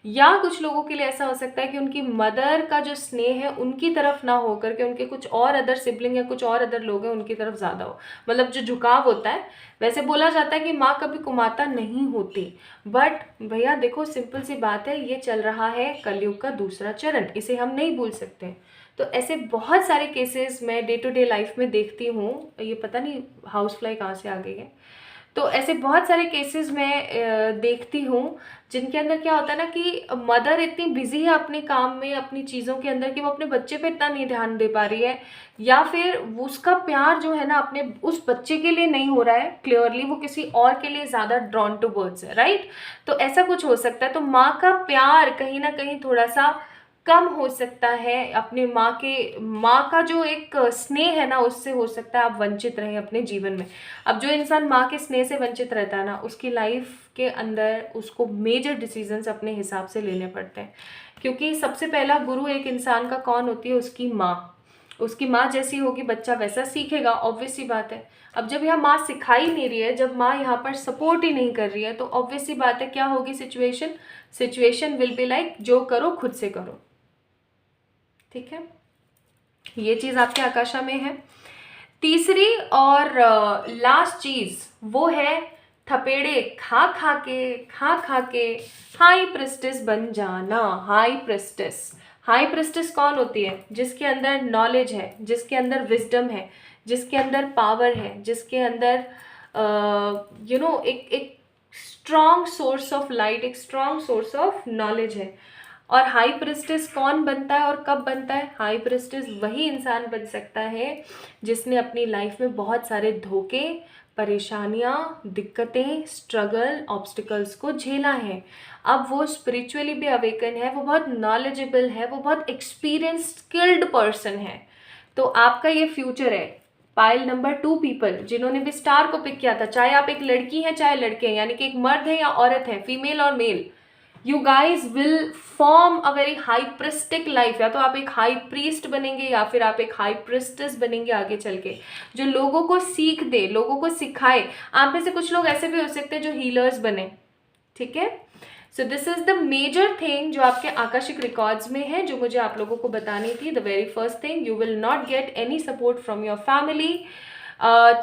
या कुछ लोगों के लिए ऐसा हो सकता है कि उनकी मदर का जो स्नेह है उनकी तरफ ना हो करके उनके कुछ और अदर सिबलिंग या कुछ और अदर लोग हैं उनकी तरफ ज़्यादा हो, मतलब जो झुकाव होता है। वैसे बोला जाता है कि माँ कभी कुमाता नहीं होती, बट भैया देखो सिंपल सी बात है, ये चल रहा है कलयुग का दूसरा चरण, इसे हम नहीं भूल सकते। तो ऐसे बहुत सारे केसेस मैं डे टू डे लाइफ में देखती हूँ। ये पता नहीं हाउस फ्लाई कहाँ से आ गई है। तो ऐसे बहुत सारे केसेस मैं देखती हूँ जिनके अंदर क्या होता है ना कि मदर इतनी बिजी है अपने काम में, अपनी चीज़ों के अंदर, कि वो अपने बच्चे पे इतना नहीं ध्यान दे पा रही है, या फिर उसका प्यार जो है ना अपने उस बच्चे के लिए नहीं हो रहा है क्लियरली, वो किसी और के लिए ज़्यादा ड्रॉन टू बर्ड्स है, राइट। तो ऐसा कुछ हो सकता है। तो माँ का प्यार कहीं ना कहीं थोड़ा सा कम हो सकता है, अपने माँ का जो एक स्नेह है ना उससे हो सकता है आप वंचित रहें अपने जीवन में। अब जो इंसान माँ के स्नेह से वंचित रहता है ना, उसकी लाइफ के अंदर उसको मेजर डिसीजंस अपने हिसाब से लेने पड़ते हैं, क्योंकि सबसे पहला गुरु एक इंसान का कौन होती है? उसकी माँ। उसकी माँ जैसी होगी बच्चा वैसा सीखेगा, ऑब्वियस सी बात है। अब जब यहाँ माँ सिखा ही नहीं रही है, जब माँ यहाँ पर सपोर्ट ही नहीं कर रही है, तो ऑब्वियस सी बात है क्या होगी सिचुएशन विल बी लाइक जो करो खुद से करो। ठीक है, ये चीज आपके आकाशा में है। तीसरी और लास्ट चीज वो है थपेड़े खा खा के हाई प्रेस्टिस बन जाना। हाई प्रेस्टिस कौन होती है? जिसके अंदर नॉलेज है, जिसके अंदर विजडम है, जिसके अंदर पावर है, जिसके अंदर एक स्ट्रॉन्ग सोर्स ऑफ लाइट, एक स्ट्रॉन्ग सोर्स ऑफ नॉलेज है। और हाई प्रेस्टिस कौन बनता है और कब बनता है? हाई प्रेस्टिस वही इंसान बन सकता है जिसने अपनी लाइफ में बहुत सारे धोखे, परेशानियां, दिक्कतें, स्ट्रगल, ऑब्स्टिकल्स को झेला है। अब वो स्पिरिचुअली भी अवेकन है, वो बहुत नॉलेजेबल है, वो बहुत एक्सपीरियंस्ड स्किल्ड पर्सन है। तो आपका ये फ्यूचर है। पाइल नंबर 2 पीपल जिन्होंने भी स्टार को पिक किया था, चाहे आप एक लड़की हैं चाहे लड़के हैं, यानी कि एक मर्द है या औरत है, फीमेल और male, you guys will form a very high prestigious life. या तो आप एक हाई प्रीस्ट बनेंगे या फिर आप एक हाई प्रिस्टेस बनेंगे आगे चल के, जो लोगों को सीख दे, लोगों को सिखाए। आप में से कुछ लोग ऐसे भी हो सकते हैं जो हीलर्स बने। ठीक है, so this is the major thing जो आपके आकाशिक रिकॉर्ड्स में है, जो मुझे आप लोगों को बतानी थी। The very first thing, you will not get any support from your family,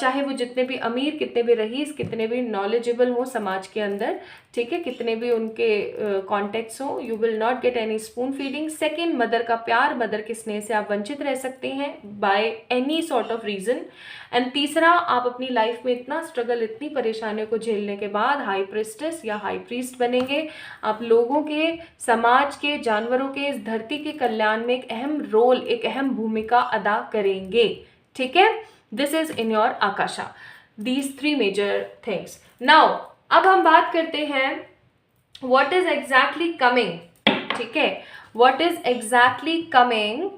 चाहे वो जितने भी अमीर, कितने भी रईस, कितने भी नॉलेजेबल हो समाज के अंदर, ठीक है, कितने भी उनके कॉन्टेक्ट्स हो, you will not get any spoon feeding. Second, mother का प्यार, मदर के स्नेह से आप वंचित रह सकते हैं by any sort of reason. And तीसरा, आप अपनी लाइफ में इतना स्ट्रगल, इतनी परेशानियों को झेलने के बाद हाई प्रिस्टेस या हाई प्रीस्ट बनेंगे। आप लोगों के, समाज के, जानवरों के, इस धरती के कल्याण में एक अहम रोल, एक अहम भूमिका अदा करेंगे। ठीक है, this is in your Akasha, these 3 major things. Now अब हम बात करते हैं व्हाट इज एग्जैक्टली कमिंग। ठीक है, what is exactly coming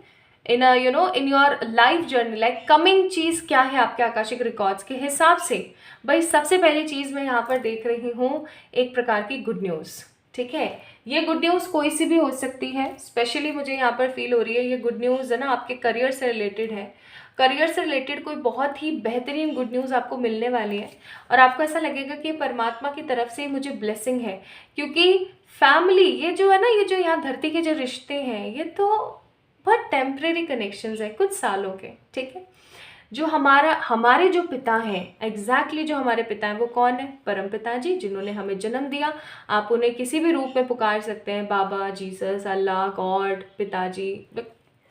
in in your life journey, like coming चीज क्या है आपके आकाशिक रिकॉर्ड्स के हिसाब से। भाई सबसे पहली चीज मैं यहाँ पर देख रही हूँ एक प्रकार की गुड न्यूज। ठीक है, ये गुड न्यूज कोई सी भी हो सकती है, स्पेशली मुझे यहाँ पर फील हो रही है ये गुड न्यूज है ना आपके करियर से रिलेटेड है। करियर से रिलेटेड कोई बहुत ही बेहतरीन गुड न्यूज़ आपको मिलने वाली है, और आपको ऐसा लगेगा कि परमात्मा की तरफ से मुझे ब्लेसिंग है। क्योंकि फैमिली, ये जो है ना, ये जो यहाँ धरती के जो रिश्ते हैं, ये तो बहुत टेम्परेरी कनेक्शंस है, कुछ सालों के। ठीक है, जो हमारे जो पिता हैं, एग्जैक्टली जो हमारे पिता हैं वो कौन है? परम पिताजी, जिन्होंने हमें जन्म दिया। आप उन्हें किसी भी रूप में पुकार सकते हैं, बाबा, जीसस, अल्लाह, गॉड, पिताजी,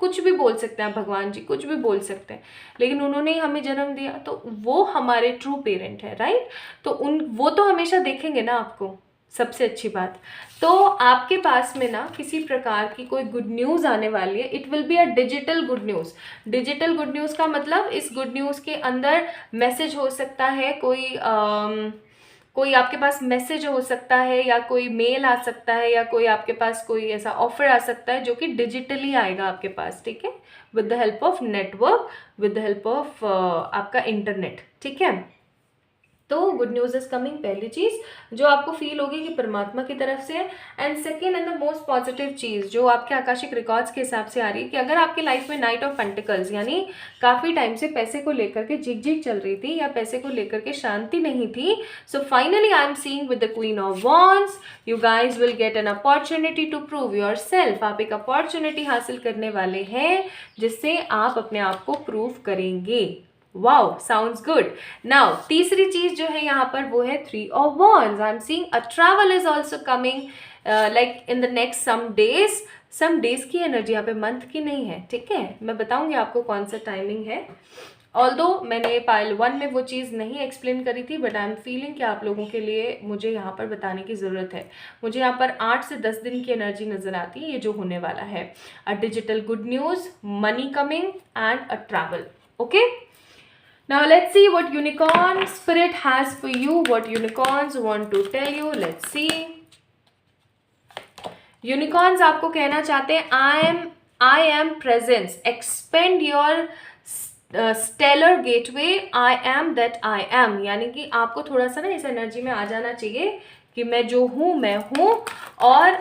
कुछ भी बोल सकते हैं आप, भगवान जी, कुछ भी बोल सकते हैं, लेकिन उन्होंने ही हमें जन्म दिया, तो वो हमारे ट्रू पेरेंट है, राइट। तो वो तो हमेशा देखेंगे ना आपको, सबसे अच्छी बात। तो आपके पास में ना किसी प्रकार की कोई गुड न्यूज़ आने वाली है। It will be a digital good news. Digital good news का मतलब, इस गुड न्यूज़ के अंदर मैसेज हो सकता है, कोई आपके पास मैसेज हो सकता है, या कोई मेल आ सकता है, या कोई आपके पास कोई ऐसा ऑफर आ सकता है जो कि डिजिटली आएगा आपके पास। ठीक है, with the help of network, with the help of आपका इंटरनेट। ठीक है, तो गुड न्यूज़ इज कमिंग, पहली चीज़ जो आपको फील होगी कि परमात्मा की तरफ से है। And second and the most positive चीज़ जो आपके आकाशिक रिकॉर्ड्स के हिसाब से आ रही है कि अगर आपके लाइफ में नाइट ऑफ पेंटिकल्स यानी काफ़ी टाइम से पैसे को लेकर के झिकझिक चल रही थी या पैसे को लेकर के शांति नहीं थी, so finally I am seeing with the queen of wands you guys will get an opportunity to prove yourself. आप एक अपॉर्चुनिटी हासिल करने वाले हैं जिससे आप अपने आप को प्रूव करेंगे। Wow, sounds good. नाउ तीसरी चीज जो है यहाँ पर वो है 3 of Wands। I am seeing a travel is also coming like in the next some days की एनर्जी, यहाँ पे मंथ की नहीं है, ठीक है। मैं बताऊंगी आपको कौन सा टाइमिंग है। ऑल्दो मैंने पाइल 1 में वो चीज़ नहीं एक्सप्लेन करी थी, बट आई एम फीलिंग कि आप लोगों के लिए मुझे यहाँ पर बताने की ज़रूरत है। मुझे यहाँ पर 8 से 10 दिन की एनर्जी नज़र आती है, ये जो होने वाला है। A digital good news, money coming and a travel. Okay, now let's see what unicorn spirit has for you, what unicorns want to tell you. Let's see. Unicorns आपको कहना चाहते हैं I am presence, expand your stellar gateway, I am that I am। यानी कि आपको थोड़ा सा ना इस एनर्जी में आ जाना चाहिए कि मैं जो हूँ मैं हूँ, और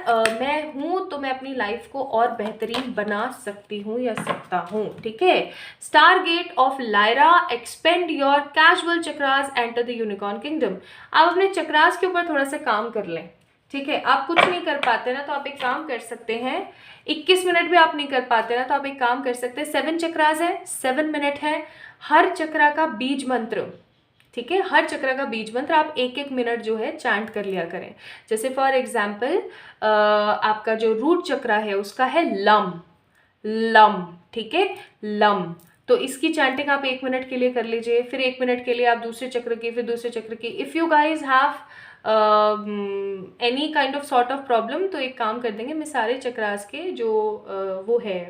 मैं हूँ तो मैं अपनी लाइफ को और बेहतरीन बना सकती हूँ या सकता हूँ, ठीक है। Star gate of Lyra, expand your casual chakras, enter the unicorn kingdom. आप अपने चक्रास के ऊपर थोड़ा सा काम कर लें, ठीक है। आप कुछ नहीं कर पाते ना तो आप एक काम कर सकते हैं, 21 मिनट भी आप नहीं कर पाते ना तो आप एक काम कर सकते हैं, 7 चक्रास है, 7 मिनट है, हर चक्रा का बीज मंत्र, ठीक है, हर चक्र का बीज मंत्र आप 1-1 मिनट जो है चैंट कर लिया करें। जैसे फॉर एग्जाम्पल आपका जो रूट चक्र है उसका है लम लम, ठीक है, लम। तो इसकी चैंटिंग आप 1 मिनट के लिए कर लीजिए, फिर 1 मिनट के लिए आप दूसरे चक्र की, फिर दूसरे चक्र की। If you guys have any kind of sort of problem तो एक काम कर देंगे, मैं सारे चक्रास के जो वो है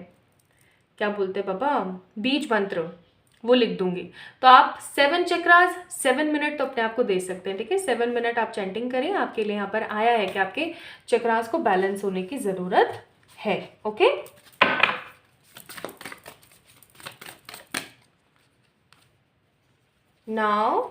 क्या बोलते हैं पापा, बीज मंत्र वो लिख दूंगी। तो आप 7 चक्रास 7 मिनट तो अपने आप को दे सकते हैं, ठीक है। 7 मिनट आप चैंटिंग करें, आपके लिए यहाँ पर आया है कि आपके चक्रास को बैलेंस होने की ज़रूरत है। Okay, now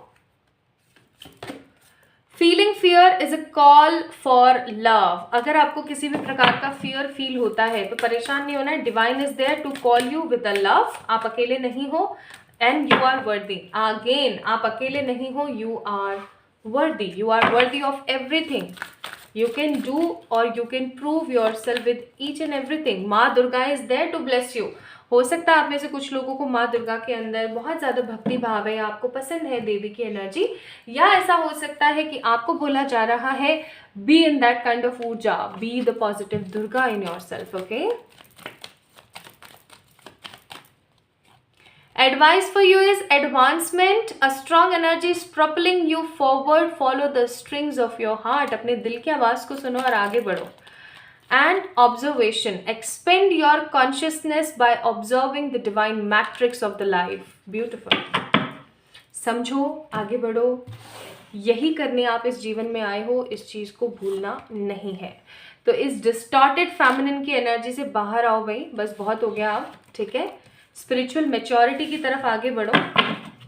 feeling fear is a call for love. अगर आपको किसी भी प्रकार का फियर फील होता है तो परेशान नहीं होना है, divine is there to call you with a love. आप अकेले नहीं हो and you are worthy. Again आप अकेले नहीं हो, you are worthy of everything you can do or you can prove yourself with each and everything। माँ Durga is there to bless you। हो सकता है आप में से कुछ लोगों को माँ दुर्गा के अंदर बहुत ज़्यादा भक्ति भाव है, आपको पसंद है देवी की एनर्जी, या ऐसा हो सकता है कि आपको बोला जा रहा है be in that kind of urja, be the positive Durga in your self. Okay, advice for you is advancement, a strong energy is propelling you forward, follow the strings of your heart। अपने दिल की आवाज़ को सुनो और आगे बढ़ो। and observation, expand your consciousness by observing the divine matrix of the life। beautiful, समझो, आगे बढ़ो, यही करने आप इस जीवन में आए हो, इस चीज़ को भूलना नहीं है। तो इस डिस्टॉर्टेड फेमिनिन की एनर्जी से बाहर आओ भाई, बस बहुत हो गया आप, ठीक है। स्पिरिचुअल मैच्योरिटी की तरफ आगे बढ़ो,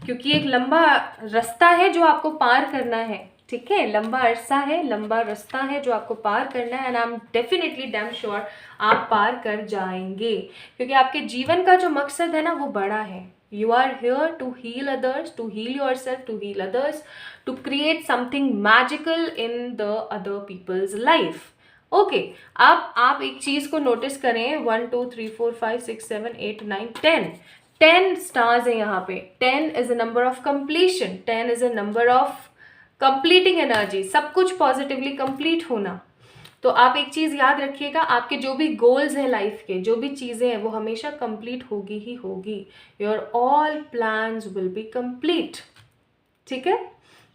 क्योंकि एक लंबा रास्ता है जो आपको पार करना है, ठीक है। लंबा अरसा है, लंबा रास्ता है जो आपको पार करना है, and I am definitely damn sure आप पार कर जाएंगे, क्योंकि आपके जीवन का जो मकसद है ना वो बड़ा है। You are here to heal others, to heal yourself, to heal others, to create something magical in the other people's life. Okay, अब आप एक चीज़ को नोटिस करें, 1 2 3 4 5 6 7 8 9 10 स्टार्स है यहाँ पे। 10 is a number of completion, 10 is a number of completing energy, सब कुछ पॉजिटिवली कंप्लीट होना। तो आप एक चीज़ याद रखिएगा, आपके जो भी गोल्स हैं लाइफ के, जो भी चीज़ें हैं वो हमेशा कंप्लीट होगी ही होगी। Your all plans will be complete, ठीक है।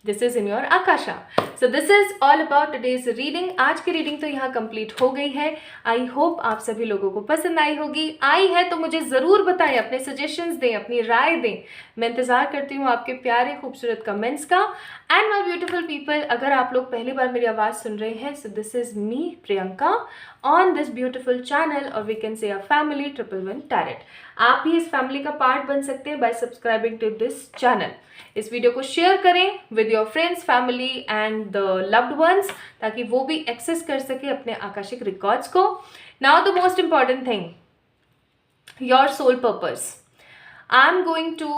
This is in your Akasha. So this is all about today's reading. आज की रीडिंग तो यहाँ कंप्लीट हो गई है। आई होप आप सभी लोगों को पसंद आई होगी। आई है तो मुझे ज़रूर बताएं, अपने सजेशंस दें, अपनी राय दें। मैं इंतज़ार करती हूँ आपके प्यारे खूबसूरत कमेंट्स का। एंड माई ब्यूटिफुल पीपल, अगर आप लोग पहली बार मेरी आवाज़ सुन रहे हैं, so this is me Priyanka on this beautiful channel, और we can say a family 111 tarot. आप भी इस फैमिली का पार्ट बन सकते हैं by subscribing to this channel. इस वीडियो को शेयर करें with your friends, family and the loved ones, ताकि वो भी एक्सेस कर सके अपने आकाशिक रिकॉर्ड्स को. Now the most important thing, your soul purpose. I'm going to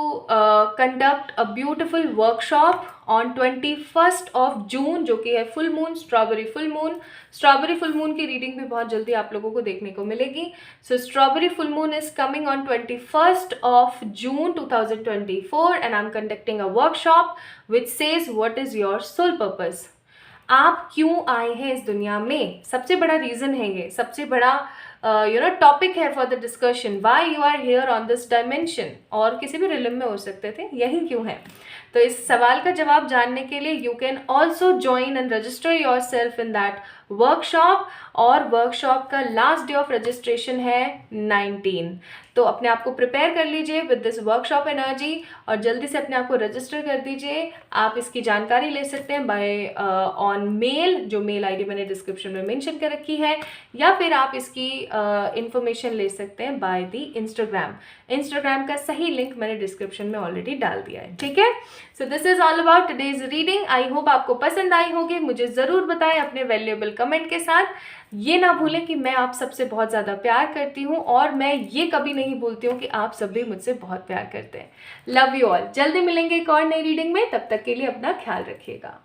conduct a beautiful workshop on 21st of June, जो कि है full moon, strawberry full moon. Strawberry full moon की रीडिंग भी बहुत जल्दी आप लोगों को देखने को मिलेगी. So strawberry full moon is coming on 21st of June 2024 and I'm conducting a workshop which says what is your soul purpose. आप क्यों आए हैं इस दुनिया में, सबसे बड़ा रीज़न है ये, सबसे बड़ा टॉपिक है for the discussion. Why you are here on this dimension, और किसी भी रिलम में हो सकते थे, यही क्यों है. तो इस सवाल का जवाब जानने के लिए you can also join and register your self in that workshop. और वर्कशॉप का लास्ट डे ऑफ रजिस्ट्रेशन है 19. तो अपने आप को प्रिपेयर कर लीजिए विद दिस वर्कशॉप एनर्जी और जल्दी से अपने आप को रजिस्टर कर दीजिए. आप इसकी जानकारी ले सकते हैं बाय ऑन मेल, जो मेल आईडी मैंने डिस्क्रिप्शन में मेंशन कर रखी है, या फिर आप इसकी इंफॉर्मेशन ले सकते हैं बाय दी इंस्टाग्राम का सही लिंक मैंने डिस्क्रिप्शन में ऑलरेडी डाल दिया है. ठीक है. So this is all about today's reading. I hope आपको पसंद आई होगी. मुझे ज़रूर बताएं अपने वैल्यूएबल कमेंट के साथ. ये ना भूलें कि मैं आप सबसे बहुत ज़्यादा प्यार करती हूँ और मैं ये कभी नहीं भूलती हूँ कि आप सब भी मुझसे बहुत प्यार करते हैं. Love you all. जल्दी मिलेंगे एक और नई रीडिंग में. तब तक के लिए अपना ख्याल रखिएगा.